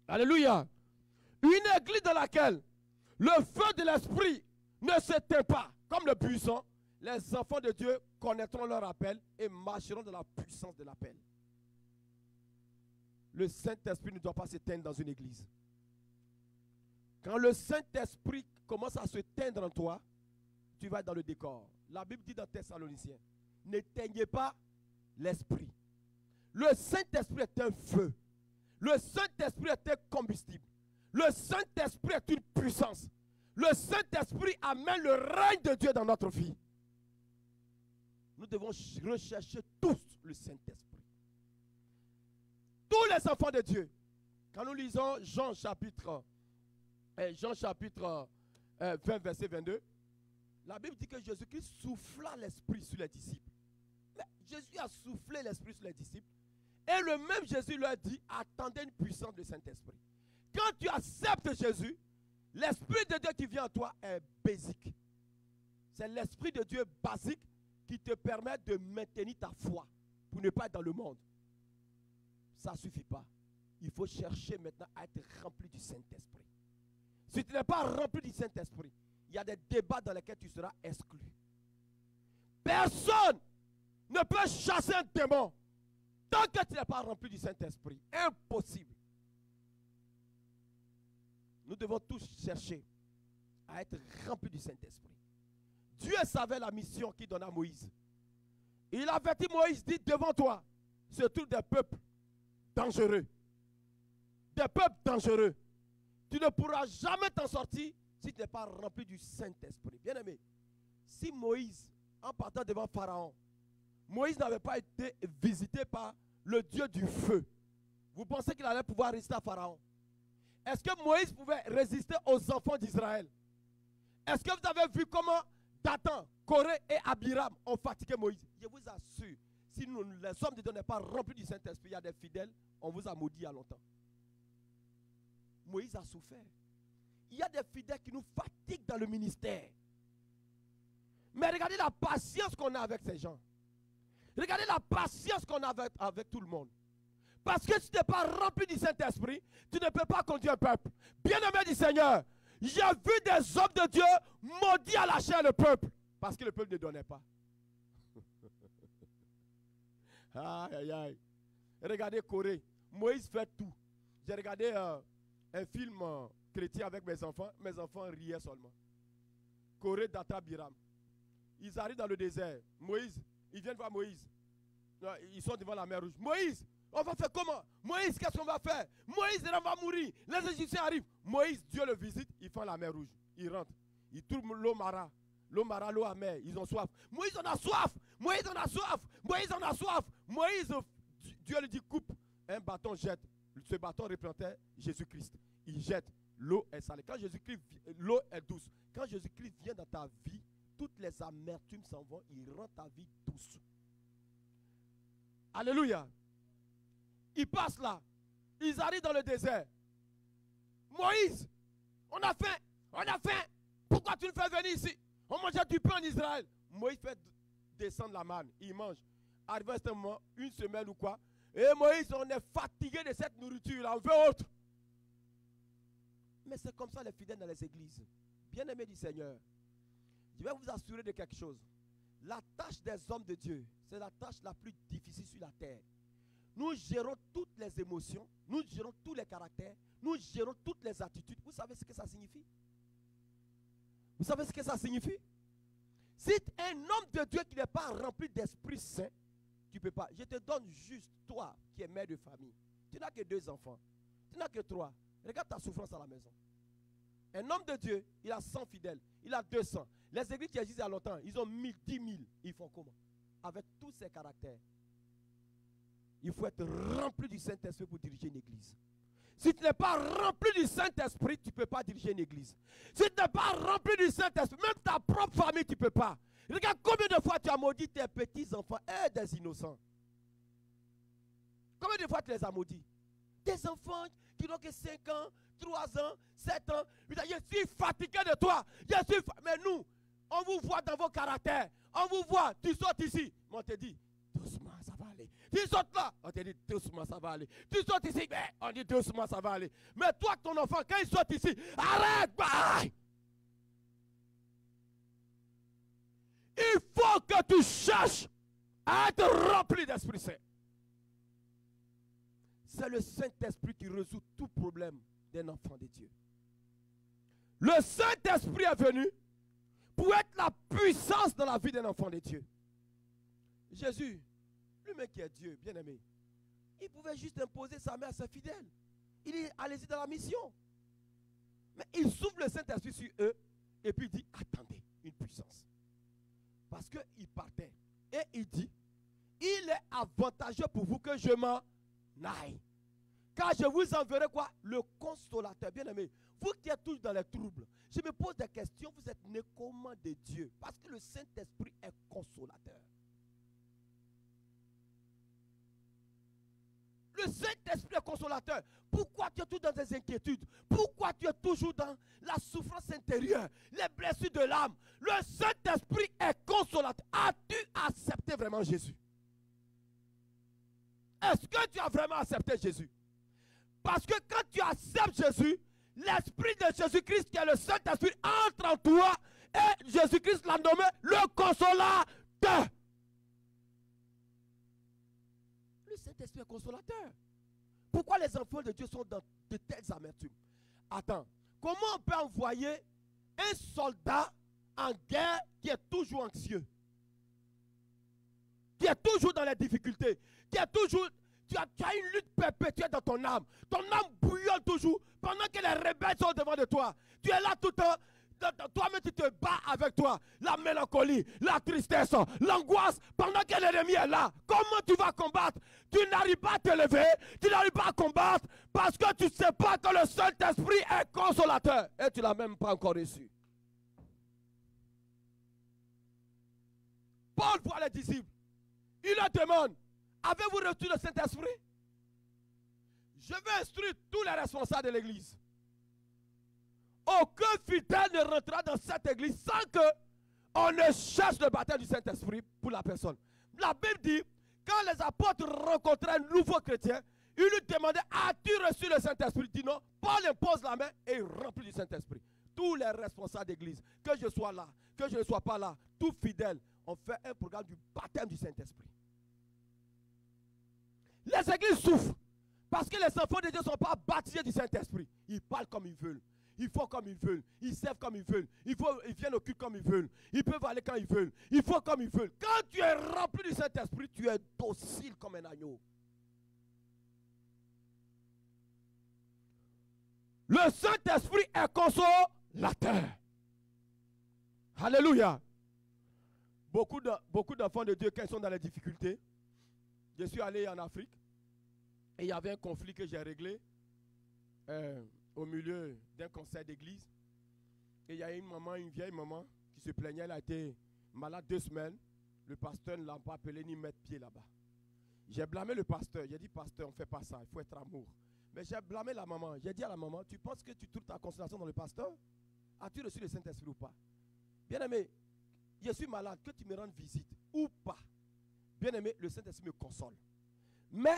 Alléluia. Une église dans laquelle le feu de l'Esprit ne s'éteint pas, comme le buisson, les enfants de Dieu connaîtront leur appel et marcheront dans la puissance de l'appel. Le Saint-Esprit ne doit pas s'éteindre dans une église. Quand le Saint-Esprit commence à se teindre en toi, tu vas être dans le décor. La Bible dit dans Thessaloniciens, n'éteignez pas l'Esprit. Le Saint-Esprit est un feu. Le Saint-Esprit est un combustible. Le Saint-Esprit est une puissance. Le Saint-Esprit amène le règne de Dieu dans notre vie. Nous devons rechercher tous le Saint-Esprit. Tous les enfants de Dieu. Quand nous lisons Jean chapitre 20, verset 22, la Bible dit que Jésus-Christ souffla l'Esprit sur les disciples. Mais Jésus a soufflé l'Esprit sur les disciples. Et le même Jésus leur dit, attendez une puissance du Saint-Esprit. Quand tu acceptes Jésus, l'Esprit de Dieu qui vient en toi est basique. C'est l'Esprit de Dieu basique qui te permet de maintenir ta foi pour ne pas être dans le monde. Ça ne suffit pas. Il faut chercher maintenant à être rempli du Saint-Esprit. Si tu n'es pas rempli du Saint-Esprit, il y a des débats dans lesquels tu seras exclu. Personne ne peut chasser un démon tant que tu n'es pas rempli du Saint-Esprit. Impossible. Nous devons tous chercher à être remplis du Saint-Esprit. Dieu savait la mission qu'il donna à Moïse. Il avertit Moïse, dit devant toi, se trouvent des peuples dangereux. Des peuples dangereux. Tu ne pourras jamais t'en sortir si tu n'es pas rempli du Saint-Esprit. Bien aimé, si Moïse, en partant devant Pharaon, Moïse n'avait pas été visité par le Dieu du feu, vous pensez qu'il allait pouvoir résister à Pharaon? Est-ce que Moïse pouvait résister aux enfants d'Israël? Est-ce que vous avez vu comment Dathan, Corée et Abiram ont fatigué Moïse? Je vous assure, si nous, les hommes de Dieu n'est pas remplis du Saint-Esprit, il y a des fidèles, on vous a maudit il y a longtemps. Moïse a souffert. Il y a des fidèles qui nous fatiguent dans le ministère. Mais regardez la patience qu'on a avec ces gens. Regardez la patience qu'on a avec tout le monde. Parce que si tu n'es pas rempli du Saint-Esprit, tu ne peux pas conduire un peuple. Bien-aimé du Seigneur, j'ai vu des hommes de Dieu maudits à la chair le peuple. Parce que le peuple ne donnait pas. Aïe, aïe, aïe. Regardez Corée. Moïse fait tout. J'ai regardé un film chrétien avec mes enfants. Mes enfants riaient seulement. Corée, Dathan, Abiram. Ils arrivent dans le désert. Moïse, ils viennent voir Moïse. Ils sont devant la mer Rouge. Moïse, on va faire comment? Moïse, qu'est-ce qu'on va faire? Moïse, on va mourir. Les Égyptiens arrivent. Moïse, Dieu le visite. Ils font la mer Rouge. Ils rentrent. Ils trouvent l'eau Mara. L'eau Mara, l'eau amère. Ils ont soif. Moïse, on a soif. Moïse, on a soif. Moïse, on a soif. Moïse, Dieu lui dit coupe. Un bâton jette. Ce bâton représentait Jésus-Christ. Il jette. L'eau est salée. Quand Jésus-Christ, l'eau est douce. Quand Jésus-Christ vient dans ta vie, toutes les amertumes s'en vont. Il rend ta vie douce. Alléluia. Ils passent là. Ils arrivent dans le désert. Moïse, on a faim. On a faim. Pourquoi tu nous fais venir ici? On mangeait du pain en Israël. Moïse fait descendre la manne. Il mange. Arrivé à ce moment, une semaine ou quoi. Et Moïse, on est fatigué de cette nourriture-là. On veut autre. Mais c'est comme ça les fidèles dans les églises. Bien-aimés du Seigneur, je vais vous assurer de quelque chose. La tâche des hommes de Dieu, c'est la tâche la plus difficile sur la terre. Nous gérons toutes les émotions, nous gérons tous les caractères, nous gérons toutes les attitudes. Vous savez ce que ça signifie? Vous savez ce que ça signifie? Si un homme de Dieu qui n'est pas rempli d'Esprit Saint, tu ne peux pas. Je te donne juste toi qui es mère de famille. Tu n'as que 2 enfants. Tu n'as que 3. Regarde ta souffrance à la maison. Un homme de Dieu, il a 100 fidèles. Il a 200. Les églises qui existent il y a longtemps, ils ont 1000, 10 000. Ils font comment? Avec tous ces caractères. Il faut être rempli du Saint-Esprit pour diriger une église. Si tu n'es pas rempli du Saint-Esprit, tu ne peux pas diriger une église. Si tu n'es pas rempli du Saint-Esprit, même ta propre famille, tu ne peux pas. Regarde combien de fois tu as maudit tes petits-enfants et des innocents. Combien de fois tu les as maudits? Des enfants qui n'ont que 5 ans, 3 ans, 7 ans. Je suis fatigué de toi. Mais nous, on vous voit dans vos caractères. On vous voit, tu sautes ici. Mais on te dit, doucement, ça va aller. Tu sautes là, on te dit, doucement, ça va aller. Tu sautes ici, mais on dit, doucement, ça va aller. Mais toi, ton enfant, quand il saute ici, arrête, bye. Il faut que tu cherches à être rempli d'Esprit Saint. C'est le Saint-Esprit qui résout tout problème d'un enfant de Dieu. Le Saint-Esprit est venu pour être la puissance dans la vie d'un enfant de Dieu. Jésus, lui-même qui est Dieu, bien-aimé, il pouvait juste imposer sa main à ses fidèles. Il dit, allez-y dans la mission. Mais il souffle le Saint-Esprit sur eux et puis il dit, attendez, une puissance. Parce qu'il partait et il dit, il est avantageux pour vous que je m'en aille. Car je vous enverrai quoi? Le consolateur. Bien-aimé, vous qui êtes tous dans les troubles, je me pose des questions, vous êtes nés comment de Dieu? Parce que le Saint-Esprit est consolateur. Le Saint-Esprit est consolateur. Pourquoi tu es toujours dans des inquiétudes? Pourquoi tu es toujours dans la souffrance intérieure, les blessures de l'âme? Le Saint-Esprit est consolateur. As-tu accepté vraiment Jésus? Est-ce que tu as vraiment accepté Jésus? Parce que quand tu acceptes Jésus, l'Esprit de Jésus-Christ, qui est le Saint-Esprit, entre en toi et Jésus-Christ l'a nommé le consolateur. Le Saint-Esprit est consolateur. Pourquoi les enfants de Dieu sont dans de telles amertumes? Attends, comment on peut envoyer un soldat en guerre qui est toujours anxieux, qui est toujours dans les difficultés, qui est toujours... Tu as une lutte perpétuelle dans ton âme. Ton âme bouillonne toujours pendant que les rebelles sont devant de toi. Tu es là tout le temps. Toi-même, tu te bats avec toi. La mélancolie, la tristesse, l'angoisse, pendant que l'ennemi est là. Comment tu vas combattre? Tu n'arrives pas à te lever, tu n'arrives pas à combattre parce que tu ne sais pas que le Saint-Esprit est consolateur. Et tu ne l'as même pas encore reçu. Paul voit les disciples. Il leur demande, avez-vous reçu le Saint-Esprit? Je vais instruire tous les responsables de l'église. Aucun fidèle ne rentrera dans cette église sans qu'on ne cherche le baptême du Saint-Esprit pour la personne. La Bible dit, quand les apôtres rencontraient un nouveau chrétien, ils lui demandaient, as-tu reçu le Saint-Esprit? Il dit non. Paul impose la main et il remplit du Saint-Esprit. Tous les responsables d'église, que je sois là, que je ne sois pas là, tout fidèle, on fait un programme du baptême du Saint-Esprit. Les églises souffrent parce que les enfants de Dieu ne sont pas baptisés du Saint-Esprit. Ils parlent comme ils veulent. Ils font comme ils veulent. Ils servent comme ils veulent. Ils viennent au culte comme ils veulent. Ils peuvent aller quand ils veulent. Ils font comme ils veulent. Quand tu es rempli du Saint-Esprit, tu es docile comme un agneau. Le Saint-Esprit est consolateur. Alléluia. Beaucoup d'enfants de Dieu, quand ils sont dans les difficultés, je suis allé en Afrique et il y avait un conflit que j'ai réglé au milieu d'un conseil d'église. Et il y a une vieille maman qui se plaignait, elle a été malade 2 semaines. Le pasteur ne l'a pas appelé ni mettre pied là-bas. J'ai blâmé le pasteur. J'ai dit, pasteur, on ne fait pas ça, il faut être amour. Mais j'ai blâmé la maman. J'ai dit à la maman, tu penses que tu trouves ta consolation dans le pasteur? As-tu reçu le Saint-Esprit ou pas? Bien-aimé, je suis malade, que tu me rendes visite ou pas. Bien-aimé, le Saint-Esprit me console. Mais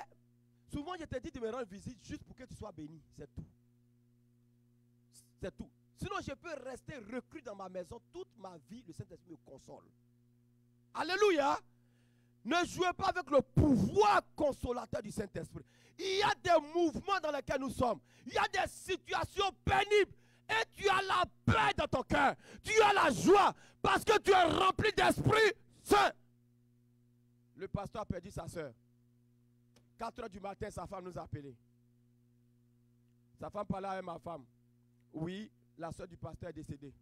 souvent, je te dis de me rendre visite juste pour que tu sois béni. C'est tout. C'est tout. Sinon, je peux rester reclus dans ma maison toute ma vie. Le Saint-Esprit me console. Alléluia. Ne jouez pas avec le pouvoir consolateur du Saint-Esprit. Il y a des mouvements dans lesquels nous sommes. Il y a des situations pénibles. Et tu as la paix dans ton cœur. Tu as la joie parce que tu es rempli d'Esprit Saint. Le pasteur a perdu sa soeur. 4 heures du matin, sa femme nous a appelés. Sa femme parlait avec ma femme. Oui, la soeur du pasteur est décédée.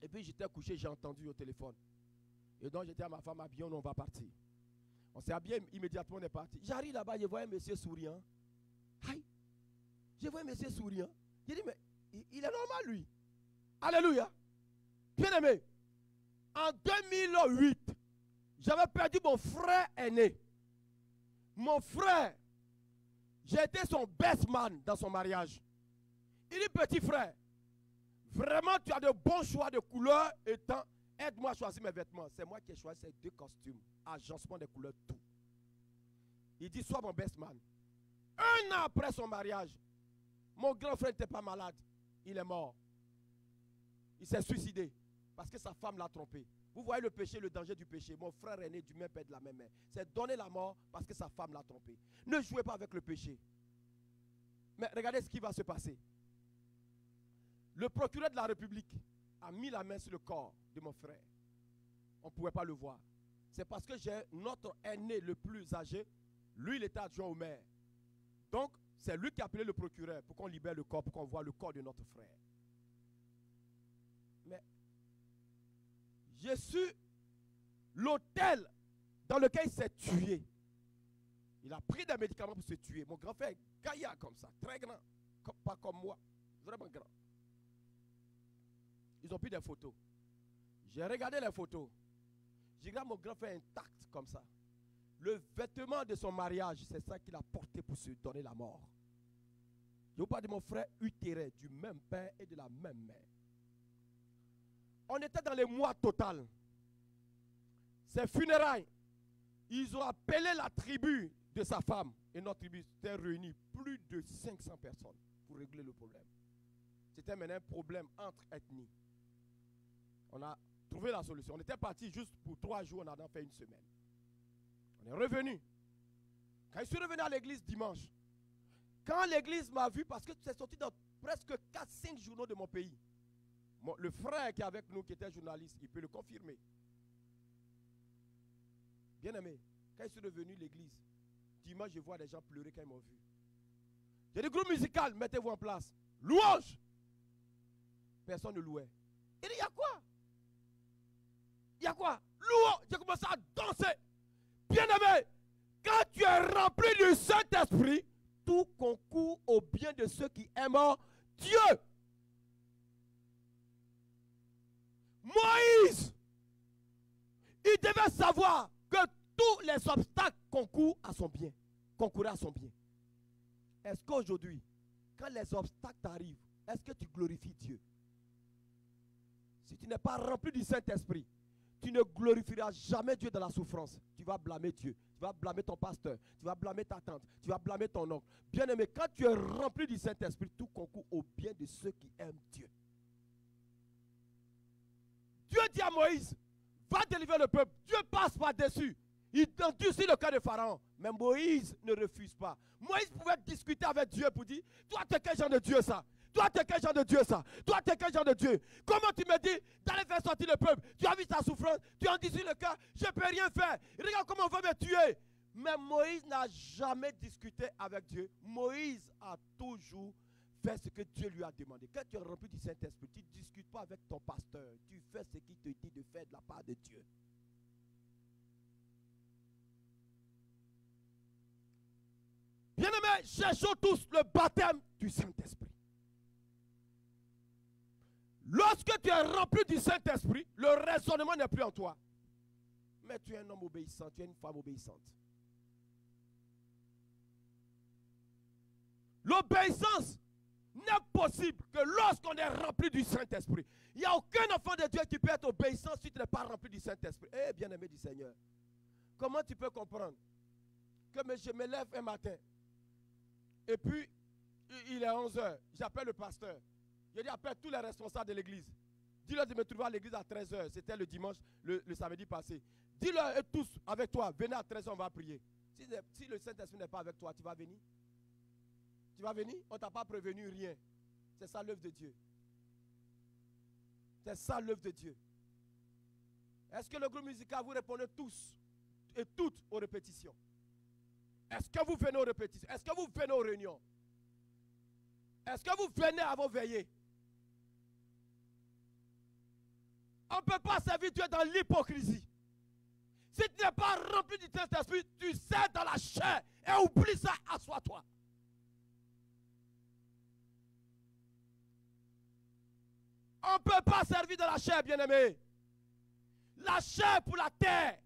Et puis j'étais couché, j'ai entendu au téléphone. Et donc j'étais à ma femme, habillée, on va partir. On s'est habillé, immédiatement on est parti. J'arrive là-bas, je vois un monsieur souriant. Aïe, je vois un monsieur souriant. J'ai dit, mais il est normal lui. Alléluia. Bien aimé, en 2008, j'avais perdu mon frère aîné. Mon frère, j'ai été son best man dans son mariage. Il dit, petit frère, vraiment tu as de bons choix de couleurs et temps. Aide-moi à choisir mes vêtements. C'est moi qui ai choisi ces 2 costumes. Agencement des couleurs, tout. Il dit, sois mon best man. 1 an après son mariage, mon grand frère n'était pas malade. Il est mort. Il s'est suicidé parce que sa femme l'a trompé. Vous voyez le péché, le danger du péché. Mon frère est né du même père de la même mère. C'est donner la mort parce que sa femme l'a trompé. Ne jouez pas avec le péché. Mais regardez ce qui va se passer. Le procureur de la République a mis la main sur le corps de mon frère. On ne pouvait pas le voir. C'est parce que j'ai notre aîné le plus âgé. Lui, il était adjoint au maire. Donc, c'est lui qui a appelé le procureur pour qu'on libère le corps, pour qu'on voit le corps de notre frère. Mais, j'ai su l'hôtel dans lequel il s'est tué. Il a pris des médicaments pour se tuer. Mon grand frère est gaillard comme ça, très grand. Pas comme moi, vraiment grand. Ils ont pris des photos. J'ai regardé les photos. J'ai regardé mon grand frère intact comme ça. Le vêtement de son mariage, c'est ça qu'il a porté pour se donner la mort. Je vous parle de mon frère utérin, du même père et de la même mère. On était dans les mois total. Ces funérailles, ils ont appelé la tribu de sa femme. Et notre tribu s'était réunie, plus de 500 personnes pour régler le problème. C'était maintenant un problème entre ethnies. On a trouvé la solution. On était parti juste pour 3 jours, on a fait 1 semaine. On est revenu. Quand je suis revenu à l'église dimanche, quand l'église m'a vu, parce que c'est sorti dans presque 4-5 journaux de mon pays. Le frère qui est avec nous, qui était journaliste, il peut le confirmer. Bien aimé, quand je suis revenu à l'église, dimanche, je vois des gens pleurer quand ils m'ont vu. J'ai dit, groupe musical, mettez-vous en place. Louange. Personne ne louait. Il dit, il y a quoi? Il y a quoi? Louange, j'ai commencé à danser. Bien-aimé, quand tu es rempli du Saint-Esprit, tout concourt au bien de ceux qui aiment Dieu. Moïse, il devait savoir que tous les obstacles concourent à son bien, concouraient à son bien. Est-ce qu'aujourd'hui, quand les obstacles t'arrivent, est-ce que tu glorifies Dieu? Si tu n'es pas rempli du Saint-Esprit, tu ne glorifieras jamais Dieu dans la souffrance. Tu vas blâmer Dieu, tu vas blâmer ton pasteur, tu vas blâmer ta tante, tu vas blâmer ton oncle. Bien-aimé, quand tu es rempli du Saint-Esprit, tout concourt au bien de ceux qui aiment Dieu. Dieu dit à Moïse, va délivrer le peuple. Dieu passe par-dessus. Il endurcit le cœur de Pharaon. Mais Moïse ne refuse pas. Moïse pouvait discuter avec Dieu pour dire, toi, tu es quel genre de Dieu ça? Toi, tu es quel genre de Dieu ça? Toi, tu es quel genre de Dieu? Comment tu me dis d'aller faire sortir le peuple? Tu as vu sa souffrance? Tu endurcis le cœur? Je ne peux rien faire. Regarde comment on veut me tuer. Mais Moïse n'a jamais discuté avec Dieu. Moïse a toujours fait ce que Dieu lui a demandé. Quand tu es rempli du Saint-Esprit, tu ne discutes pas avec ton pasteur. Tu fais ce qu'il te dit de faire de la part de Dieu. Bien-aimés, cherchons tous le baptême du Saint-Esprit. Lorsque tu es rempli du Saint-Esprit, le raisonnement n'est plus en toi. Mais tu es un homme obéissant, tu es une femme obéissante. L'obéissance n'est possible que lorsqu'on est rempli du Saint-Esprit. Il n'y a aucun enfant de Dieu qui peut être obéissant si tu n'es pas rempli du Saint-Esprit. Eh, bien-aimé du Seigneur, comment tu peux comprendre que je me lève un matin et puis il est 11 h, j'appelle le pasteur. Je dis, appelle tous les responsables de l'église. Dis-leur de me trouver à l'église à 13 h. C'était le dimanche, le samedi passé. Dis-leur tous avec toi, venez à 13 h, on va prier. Si le Saint-Esprit n'est pas avec toi, tu vas venir? Tu vas venir? On ne t'a pas prévenu rien. C'est ça l'œuvre de Dieu. C'est ça l'œuvre de Dieu. Est-ce que le groupe musical, vous répondez tous et toutes aux répétitions? Est-ce que vous venez aux répétitions? Est-ce que vous venez aux réunions? Est-ce que vous venez à vos veillées? On ne peut pas servir Dieu dans l'hypocrisie. Si tu n'es pas rempli du Saint-Esprit, tu sers dans la chair et oublie ça, assois-toi. On ne peut pas servir dans la chair, bien-aimé. La chair pour la terre.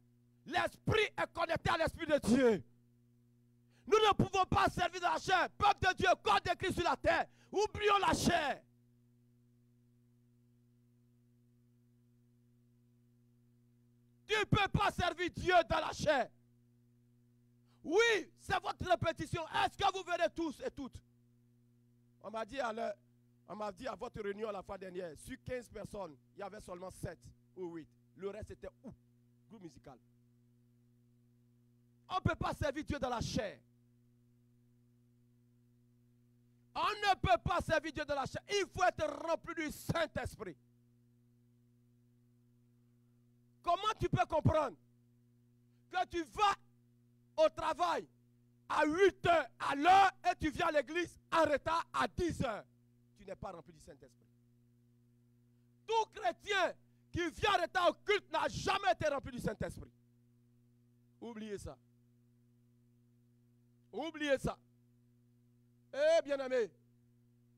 L'esprit est connecté à l'esprit de Dieu. Nous ne pouvons pas servir dans la chair. Peuple de Dieu, corps de Christ sur la terre. Oublions la chair. Tu ne peux pas servir Dieu dans la chair. Oui, c'est votre répétition. Est-ce que vous venez tous et toutes? On m'a dit à votre réunion la fois dernière, sur 15 personnes, il y avait seulement 7 ou 8. Le reste était où? Groupe musical. On ne peut pas servir Dieu dans la chair. On ne peut pas servir Dieu dans la chair. Il faut être rempli du Saint-Esprit. Comment tu peux comprendre que tu vas au travail à 8 h à l'heure et tu viens à l'église en retard à 10 h? Tu n'es pas rempli du Saint-Esprit. Tout chrétien qui vient en retard au culte n'a jamais été rempli du Saint-Esprit. Oubliez ça. Oubliez ça. Eh bien-aimé,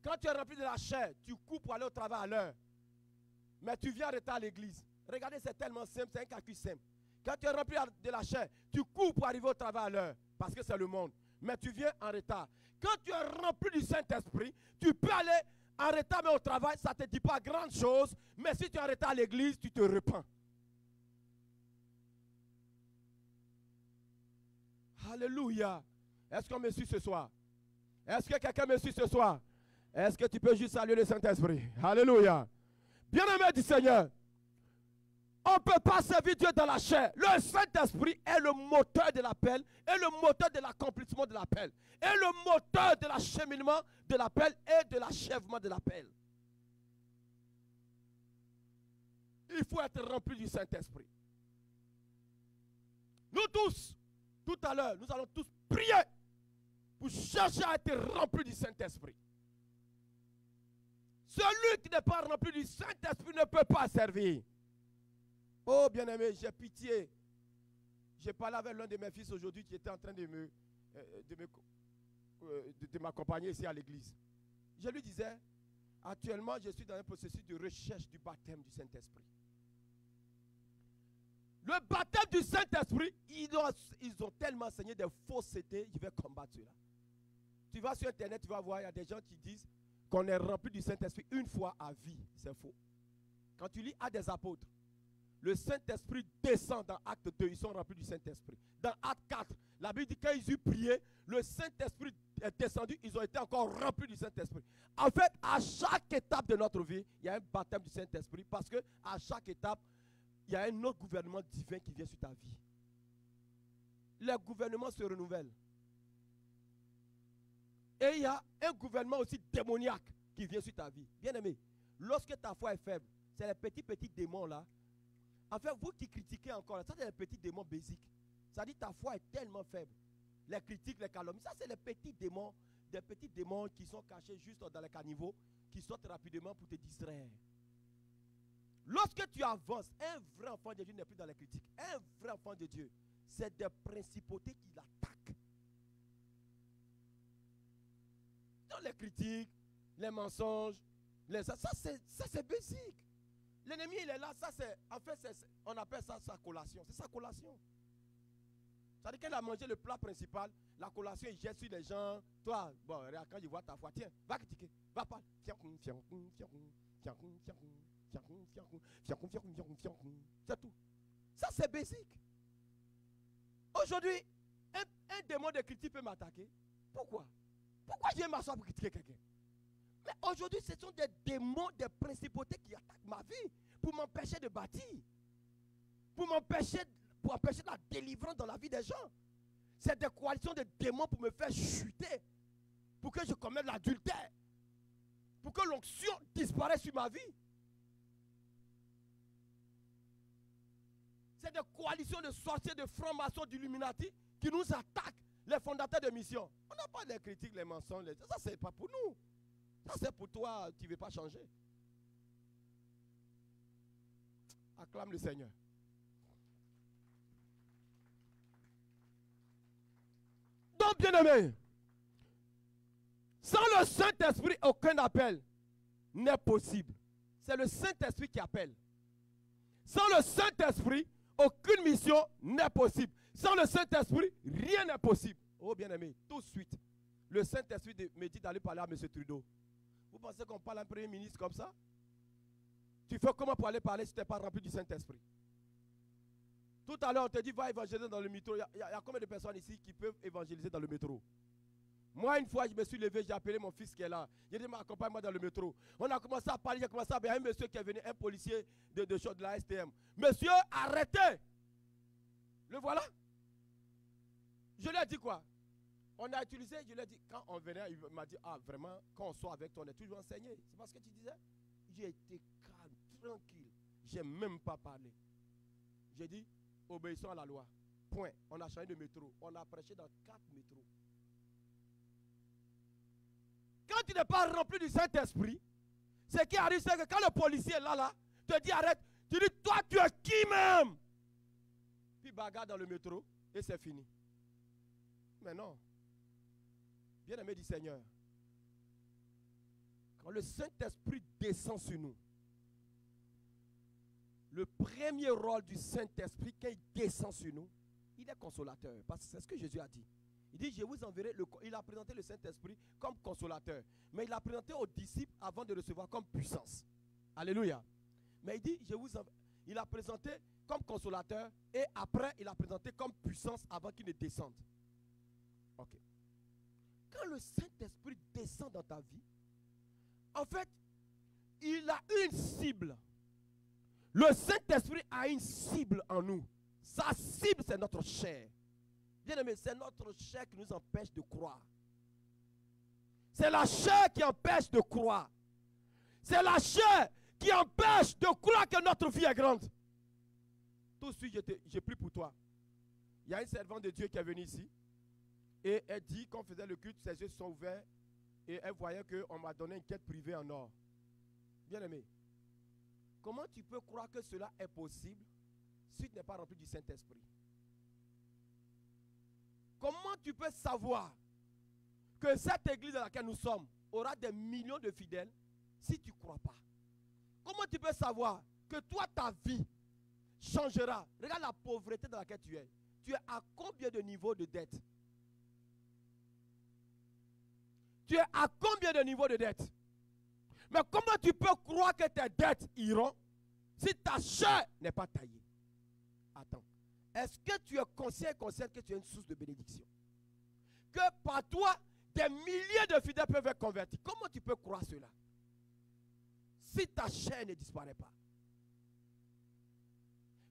quand tu es rempli de la chair, tu cours pour aller au travail à l'heure. Mais tu viens en retard à l'église. Regardez, c'est tellement simple, c'est un calcul simple. Quand tu es rempli de la chair, tu cours pour arriver au travail à l'heure. Parce que c'est le monde. Mais tu viens en retard. Quand tu es rempli du Saint-Esprit, tu peux aller en retard mais au travail, ça ne te dit pas grand chose. Mais si tu es en retard à l'église, tu te repens. Alléluia. Est-ce qu'on me suit ce soir? Est-ce que quelqu'un me suit ce soir? Est-ce que tu peux juste saluer le Saint-Esprit? Alléluia. Bien-aimé du Seigneur, on ne peut pas servir Dieu dans la chair. Le Saint-Esprit est le moteur de l'appel, est le moteur de l'accomplissement de l'appel, est le moteur de l'acheminement de l'appel et de l'achèvement de l'appel. Il faut être rempli du Saint-Esprit. Nous tous, tout à l'heure, nous allons tous prier pour chercher à être rempli du Saint-Esprit. Celui qui n'est pas rempli du Saint-Esprit ne peut vie. Oh, bien-aimé, j'ai pitié. J'ai parlé avec l'un de mes fils aujourd'hui qui était en train de m'accompagner ici à l'église. Je lui disais, actuellement, je suis dans un processus de recherche du baptême du Saint-Esprit. Le baptême du Saint-Esprit, ils ont tellement enseigné des faussetés, je vais combattre cela. Tu vas sur Internet, tu vas voir, il y a des gens qui disent qu'on est rempli du Saint-Esprit une fois à vie. C'est faux. Quand tu lis Actes des Apôtres, le Saint-Esprit descend dans Acte 2, ils sont remplis du Saint-Esprit. Dans Acte 4, la Bible dit quand ils eurent prié, le Saint-Esprit est descendu, ils ont été encore remplis du Saint-Esprit. En fait, à chaque étape de notre vie, il y a un baptême du Saint-Esprit parce que à chaque étape, il y a un autre gouvernement divin qui vient sur ta vie. Le gouvernement se renouvelle. Et il y a un gouvernement aussi démoniaque qui vient sur ta vie. Bien aimé, lorsque ta foi est faible, c'est les petits démons là. En fait, vous qui critiquez encore, ça c'est les petits démons basiques. Ça dit ta foi est tellement faible. Les critiques, les calomnies, ça c'est les petits démons, des petits démons qui sont cachés juste dans les caniveaux, qui sortent rapidement pour te distraire. Lorsque tu avances, un vrai enfant de Dieu n'est plus dans les critiques. Un vrai enfant de Dieu, c'est des principautés qui l'attaquent. Dans les critiques, les mensonges, ça c'est basique. L'ennemi il est là, ça c'est, en fait on appelle ça sa collation. C'est sa collation. C'est-à-dire qu'elle a mangé le plat principal, la collation il jette sur les gens. Toi, bon, quand il voit ta foi, tiens, va critiquer, va parler. C'est tout. Ça c'est basique. Aujourd'hui, un démon de critique peut m'attaquer. Pourquoi? Pourquoi je viens m'asseoir pour critiquer quelqu'un? Mais aujourd'hui, ce sont des démons, des principautés qui attaquent ma vie pour m'empêcher de bâtir, pour empêcher la délivrance dans la vie des gens. C'est des coalitions de démons pour me faire chuter, pour que je commette l'adultère, pour que l'onction disparaisse sur ma vie. C'est des coalitions de sorciers, de francs-maçons, d'illuminati qui nous attaquent, les fondateurs de mission. On n'a pas les critiques, les mensonges. Ça, c'est pas pour nous. Ça, c'est pour toi, tu ne veux pas changer. Acclame le Seigneur. Donc, bien-aimé, sans le Saint-Esprit, aucun appel n'est possible. C'est le Saint-Esprit qui appelle. Sans le Saint-Esprit, aucune mission n'est possible. Sans le Saint-Esprit, rien n'est possible. Oh bien-aimé, tout de suite, le Saint-Esprit me dit d'aller parler à M. Trudeau. Vous pensez qu'on parle à un premier ministre comme ça? Tu fais comment pour aller parler si tu n'es pas rempli du Saint-Esprit? Tout à l'heure, on te dit, va évangéliser dans le métro. Il y a combien de personnes ici qui peuvent évangéliser dans le métro? Moi, une fois, je me suis levé, j'ai appelé mon fils qui est là. J'ai dit, accompagne-moi dans le métro. On a commencé à parler, j'ai commencé à parler. Il y a un monsieur qui est venu, un policier de la STM. Monsieur, arrêtez! Le voilà. Je lui ai dit quoi? On a utilisé, je lui ai dit, quand on venait, il m'a dit, ah vraiment, quand on sort avec toi, on est toujours enseigné. C'est pas ce que tu disais? J'ai été calme, tranquille. Je n'ai même pas parlé. J'ai dit, obéissons à la loi. Point. On a changé de métro. On a prêché dans 4 métros. Quand tu n'es pas rempli du Saint-Esprit, ce qui arrive, c'est que quand le policier est là, te dit arrête, tu dis, toi tu es qui même? Puis bagarre dans le métro et c'est fini. Mais non. Bien-aimé du Seigneur, quand le Saint-Esprit descend sur nous, le premier rôle du Saint-Esprit, quand il descend sur nous, il est consolateur. Parce que c'est ce que Jésus a dit. Il dit, je vous enverrai, il a présenté le Saint-Esprit comme consolateur. Mais il l'a présenté aux disciples avant de recevoir comme puissance. Alléluia. Mais il dit, il a présenté comme consolateur et après, il a présenté comme puissance avant qu'il ne descende. Ok. Quand le Saint-Esprit descend dans ta vie, en fait, il a une cible. Le Saint-Esprit a une cible en nous. Sa cible, c'est notre chair. Bien aimé, c'est notre chair qui nous empêche de croire. C'est la chair qui empêche de croire. C'est la chair qui empêche de croire que notre vie est grande. Tout de suite, j'ai pris pour toi. Il y a une servante de Dieu qui est venue ici. Et elle dit qu'on faisait le culte, ses yeux sont ouverts. Et elle voyait qu'on m'a donné une quête privée en or. Bien aimé. Comment tu peux croire que cela est possible si tu n'es pas rempli du Saint-Esprit? Comment tu peux savoir que cette église dans laquelle nous sommes aura des millions de fidèles si tu ne crois pas? Comment tu peux savoir que toi, ta vie changera? Regarde la pauvreté dans laquelle tu es. Tu es à combien de niveaux de dette? Tu es à combien de niveaux de dette? Mais comment tu peux croire que tes dettes iront si ta chair n'est pas taillée? Attends. Est-ce que tu es consciente que tu es une source de bénédiction? Que par toi, des milliers de fidèles peuvent être convertis. Comment tu peux croire cela? Si ta chair ne disparaît pas.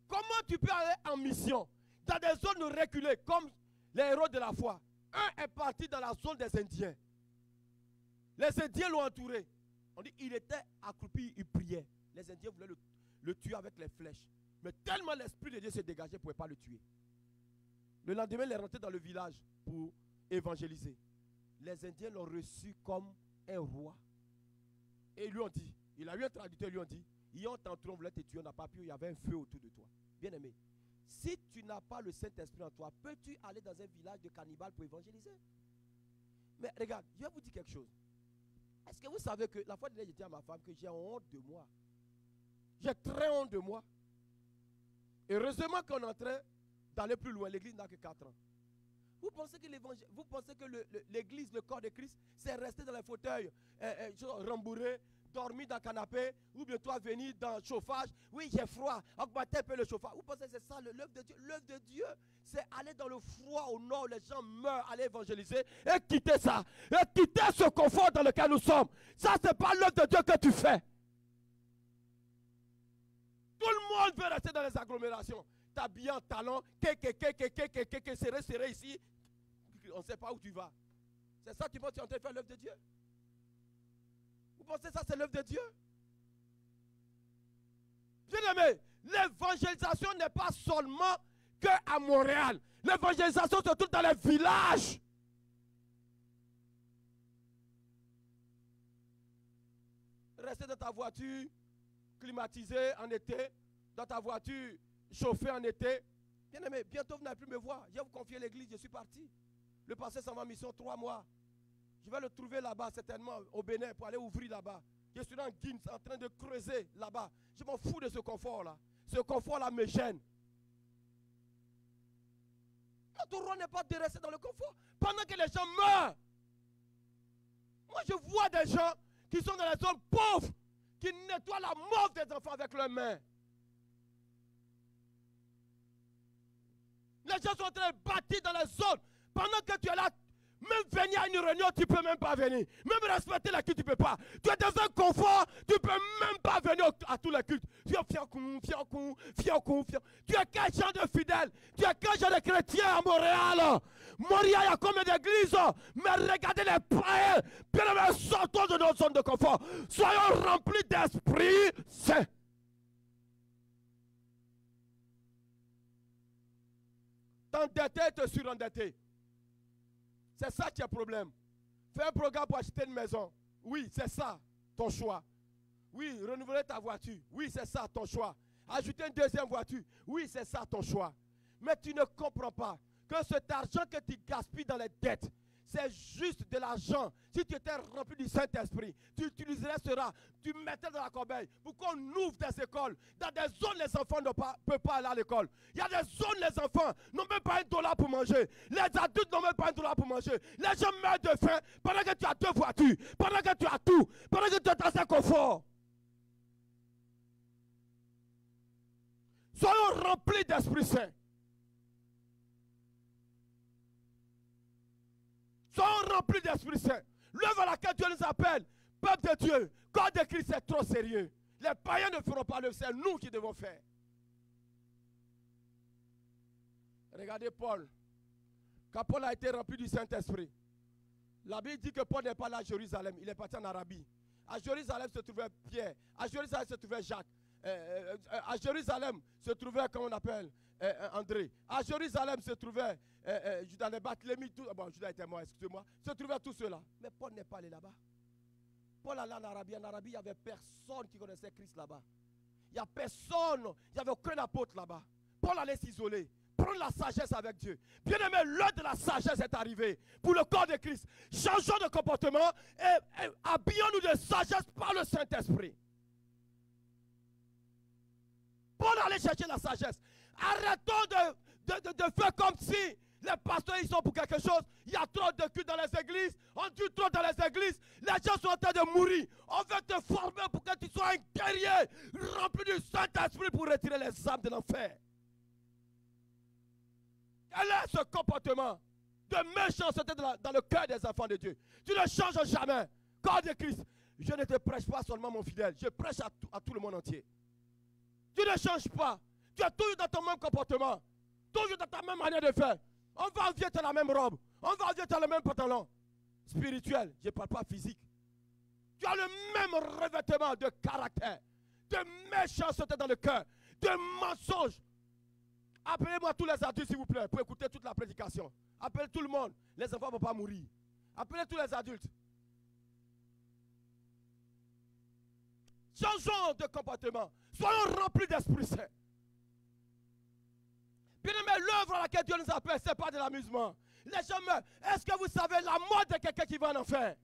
Comment tu peux aller en mission dans des zones reculées comme les héros de la foi? Un est parti dans la zone des Indiens. Les Indiens l'ont entouré. On dit il était accroupi, il priait. Les Indiens voulaient le tuer avec les flèches. Mais tellement l'Esprit de Dieu s'est dégagé, il ne pouvait pas le tuer. Le lendemain, il est rentré dans le village pour évangéliser. Les Indiens l'ont reçu comme un roi. Et ils lui ont dit, il a eu un traducteur, ils lui ont dit, ils ont entouré, on voulait te tuer, on n'a pas pu, il y avait un feu autour de toi. Bien aimé, si tu n'as pas le Saint-Esprit en toi, peux-tu aller dans un village de cannibales pour évangéliser? Mais regarde, je vais vous dire quelque chose. Est-ce que vous savez que la fois dernière, j'ai dit à ma femme que j'ai honte de moi. J'ai très honte de moi. Et heureusement qu'on est en train d'aller plus loin. L'église n'a que 4 ans. Vous pensez que l'église, le corps de Christ, c'est rester dans les fauteuils, rembourré, dormir dans le canapé, ou bien toi venir dans le chauffage. Oui, j'ai froid, augmenter un peu le chauffage. Vous pensez que c'est ça l'œuvre de Dieu? L'œuvre de Dieu, c'est aller dans le froid au nord, les gens meurent, aller évangéliser et quitter ça. Et quitter ce confort dans lequel nous sommes. Ça, ce n'est pas l'œuvre de Dieu que tu fais. Tout le monde veut rester dans les agglomérations. T'habilles en talons, serré ici. On ne sait pas où tu vas. C'est ça, tu penses que tu es en train de faire l'œuvre de Dieu? Vous pensez que ça, c'est l'œuvre de Dieu? Bien aimé, l'évangélisation n'est pas seulement qu'à Montréal. L'évangélisation se trouve dans les villages. Rester dans ta voiture climatisée en été, dans ta voiture chauffée en été. Bien aimé, bientôt vous n'allez plus me voir. Je vais vous confier l'église, je suis parti. Le pasteur s'en va en mission 3 mois. Je vais le trouver là-bas, certainement, au Bénin, pour aller ouvrir là-bas. Je suis en Guinée, en train de creuser là-bas. Je m'en fous de ce confort-là. Ce confort-là me gêne. Notre rôle n'est pas de rester dans le confort pendant que les gens meurent. Moi, je vois des gens qui sont dans les zones pauvres, qui nettoient la mort des enfants avec leurs mains. Les gens sont en train de bâtir dans les zones. Pendant que tu es là, même venir à une réunion, tu ne peux même pas venir. Même respecter la culte, tu ne peux pas. Tu es dans un confort, tu ne peux même pas venir à tous les cultes. Tu es fiancou. Tu es quel genre de fidèle? Tu es quel genre de chrétien à Montréal? Montréal, il y a combien d'églises? Mais regardez les païens. Bien, sortons de notre zone de confort. Soyons remplis d'Esprit Saint. T'endetter et te surendetter. C'est ça qui est le problème. Fais un programme pour acheter une maison. Oui, c'est ça, ton choix. Oui, renouveler ta voiture. Oui, c'est ça, ton choix. Ajouter une deuxième voiture. Oui, c'est ça, ton choix. Mais tu ne comprends pas que cet argent que tu gaspilles dans les dettes, c'est juste de l'argent. Si tu étais rempli du Saint-Esprit, tu utiliserais cela, tu mettrais dans la corbeille pour qu'on ouvre des écoles. Dans des zones, les enfants ne peuvent pas aller à l'école. Il y a des zones, les enfants n'ont même pas $1 pour manger. Les adultes n'ont même pas $1 pour manger. Les gens meurent de faim pendant que tu as 2 voitures, pendant que tu as tout, pendant que tu es dans un confort. Soyons remplis d'Esprit Saint. Soyons remplis d'Esprit Saint. L'œuvre à laquelle Dieu nous appelle, peuple de Dieu, corps de Christ, c'est trop sérieux. Les païens ne feront pas l'œuvre, c'est nous qui devons faire. Regardez Paul. Quand Paul a été rempli du Saint-Esprit, la Bible dit que Paul n'est pas là à Jérusalem, il est parti en Arabie. À Jérusalem se trouvait Pierre, à Jérusalem se trouvait Jacques, à Jérusalem se trouvait, comment on appelle, André. À Jérusalem se trouvait Judas les Barthélemy, bon, Judas était mort, excusez-moi, se trouvait tout cela. Mais Paul n'est pas allé là-bas. Paul allait en Arabie. En Arabie, il n'y avait personne qui connaissait Christ là-bas. Il Il n'y a personne, il n'y avait aucun apôtre là-bas. Paul allait s'isoler, prendre la sagesse avec Dieu. Bien aimé, l'heure de la sagesse est arrivée pour le corps de Christ. Changeons de comportement et habillons-nous de sagesse par le Saint-Esprit. Paul allait chercher la sagesse. Arrêtons de faire comme si les pasteurs ils sont pour quelque chose. Il y a trop de culte dans les églises. On tue trop dans les églises. Les gens sont en train de mourir. On veut te former pour que tu sois un guerrier rempli du Saint-Esprit pour retirer les âmes de l'enfer. Quel est ce comportement de méchanceté dans le cœur des enfants de Dieu? Tu ne changes jamais. Corps de Christ, je ne te prêche pas seulement mon fidèle. Je prêche à tout le monde entier. Tu ne changes pas. Tu es toujours dans ton même comportement. Toujours dans ta même manière de faire. On va envier la même robe. On va envier le même pantalon. Spirituel, je ne parle pas physique. Tu as le même revêtement de caractère, de méchanceté dans le cœur, de mensonge. Appelez-moi tous les adultes, s'il vous plaît, pour écouter toute la prédication. Appelez tout le monde. Les enfants ne vont pas mourir. Appelez tous les adultes. Changeons de comportement. Soyons remplis d'Esprit Saint. Bien aimé, l'œuvre à laquelle Dieu nous appelle, ce n'est pas de l'amusement. Les gens meurent. Est-ce que vous savez la mort de quelqu'un qui va en enfer?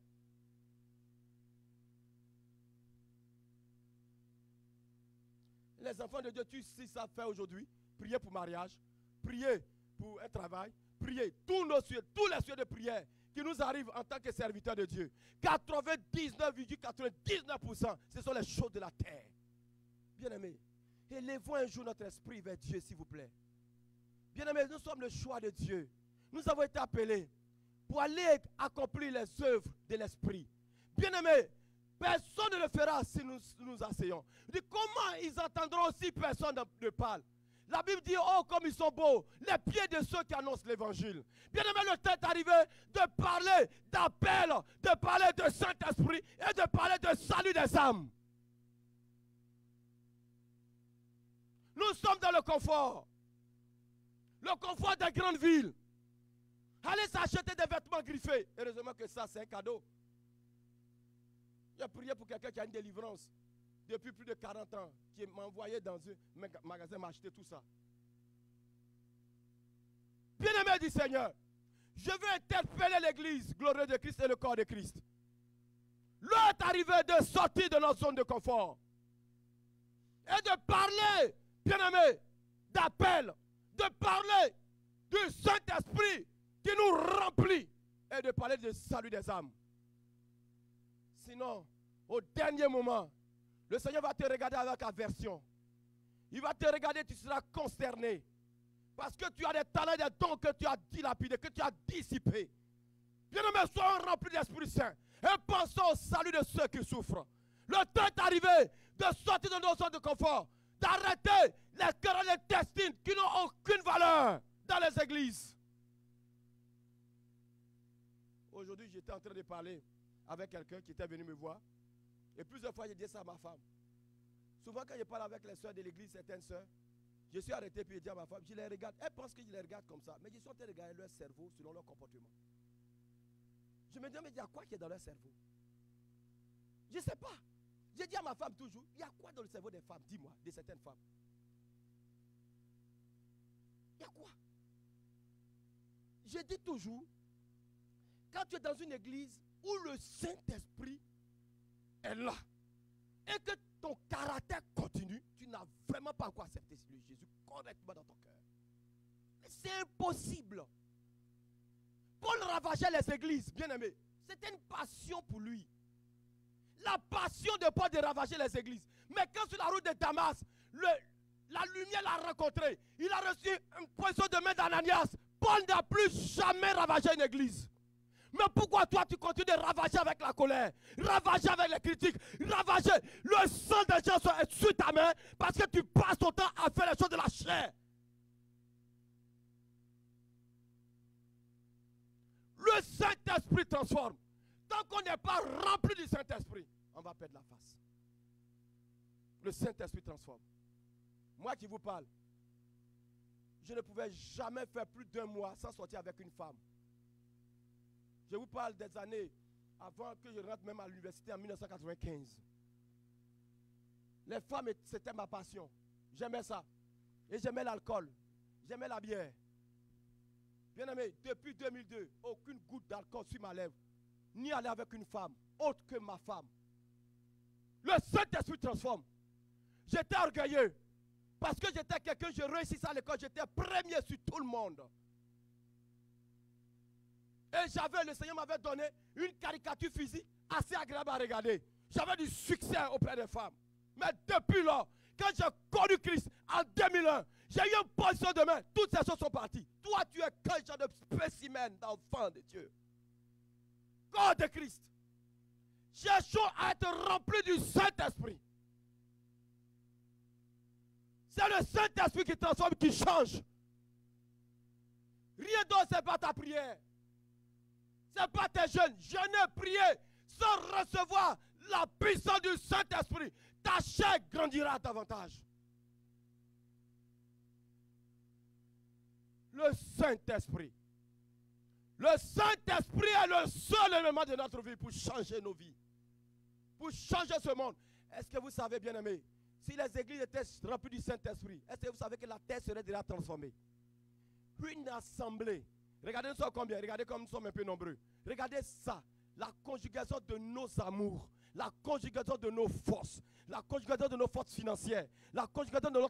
Les enfants de Dieu, tu sais ça faire aujourd'hui. Prier pour mariage, prier pour un travail, prier tous les sujets de prière qui nous arrivent en tant que serviteurs de Dieu. 99,99%, ce sont les choses de la terre. Bien aimé, élevons un jour notre esprit vers Dieu, s'il vous plaît. Bien aimé, nous sommes le choix de Dieu. Nous avons été appelés pour aller accomplir les œuvres de l'esprit. Bien aimé, personne ne le fera si nous nous asseyons. Comment ils entendront si personne ne parle? La Bible dit, oh, comme ils sont beaux, les pieds de ceux qui annoncent l'évangile. Bien aimé, le temps est arrivé de parler d'appel, de parler de Saint-Esprit et de parler de salut des âmes. Nous sommes dans le confort. Le confort des grandes villes. Allez s'acheter des vêtements griffés. Heureusement que ça, c'est un cadeau. J'ai prié pour quelqu'un qui a une délivrance depuis plus de 40 ans, qui m'a envoyé dans un magasin m'acheter tout ça. Bien-aimé du Seigneur, je veux interpeller l'église, glorieux de Christ et le corps de Christ. L'heure est arrivée de sortir de notre zone de confort et de parler, bien-aimé, d'appel, de parler du Saint-Esprit qui nous remplit et de parler du salut des âmes. Sinon, au dernier moment, le Seigneur va te regarder avec aversion. Il va te regarder, tu seras consterné. Parce que tu as des talents, des dons que tu as dilapidés, que tu as dissipés. Bien-aimés, soyons remplis d'Esprit Saint. Et pensons au salut de ceux qui souffrent. Le temps est arrivé de sortir de nos zones de confort. D'arrêter les querelles intestines qui n'ont aucune valeur dans les églises. Aujourd'hui, j'étais en train de parler avec quelqu'un qui était venu me voir. Et plusieurs fois, j'ai dit ça à ma femme. Souvent, quand je parle avec les soeurs de l'église, certaines soeurs, je suis arrêté puis je dis à ma femme, je les regarde. Elle pense que je les regarde comme ça. Mais je suis en train de regarder leur cerveau selon leur comportement. Je me dis, mais il y a quoi qui est dans leur cerveau? Je ne sais pas. J'ai dit à ma femme toujours, il y a quoi dans le cerveau des femmes? Dis-moi, de certaines femmes. Il y a quoi? Je dis toujours, quand tu es dans une église où le Saint-Esprit est là et que ton caractère continue, tu n'as vraiment pas encore accepté Jésus correctement dans ton cœur. C'est impossible. Paul ravageait les églises, bien aimé. C'était une passion pour lui. La passion de Paul de ravager les églises. Mais quand sur la route de Damas, la lumière l'a rencontré. Il a reçu une poisson de main d'Ananias. Paul n'a plus jamais ravagé une église. Mais pourquoi toi tu continues de ravager avec la colère, ravager avec les critiques, ravager? Le sang des gens est sur ta main parce que tu passes ton temps à faire les choses de la chair. Le Saint-Esprit transforme. Tant qu'on n'est pas rempli du Saint-Esprit, on va perdre la face. Le Saint-Esprit transforme. Moi qui vous parle, je ne pouvais jamais faire plus d'1 mois sans sortir avec une femme. Je vous parle des années avant que je rentre même à l'université en 1995. Les femmes, c'était ma passion. J'aimais ça. Et j'aimais l'alcool. J'aimais la bière. Bien aimé, depuis 2002, aucune goutte d'alcool sur ma lèvre. Ni aller avec une femme, autre que ma femme. Le Saint-Esprit transforme. J'étais orgueilleux. Parce que j'étais quelqu'un, je réussissais à l'école, j'étais premier sur tout le monde. Et le Seigneur m'avait donné une caricature physique assez agréable à regarder. J'avais du succès auprès des femmes. Mais depuis là, quand j'ai connu Christ en 2001, j'ai eu une position de main. Toutes ces choses sont parties. Toi, tu es quel genre de spécimen d'enfant de Dieu? Corps de Christ. Cherchons à être remplis du Saint-Esprit. C'est le Saint-Esprit qui transforme, qui change. Rien d'autre, ce n'est pas ta prière. Ce n'est pas tes jeûnes. Jeûner, prier, sans recevoir la puissance du Saint-Esprit. Ta chair grandira davantage. Le Saint-Esprit. Le Saint-Esprit est le seul élément de notre vie pour changer nos vies. Pour changer ce monde. Est-ce que vous savez, bien aimé, si les églises étaient remplies du Saint-Esprit, est-ce que vous savez que la terre serait déjà transformée? Une assemblée. Regardez, nous sommes combien? Regardez comme nous sommes un peu nombreux. Regardez ça. La conjugaison de nos amours. La conjugaison de nos forces. La conjugaison de nos forces financières. La conjugaison de notre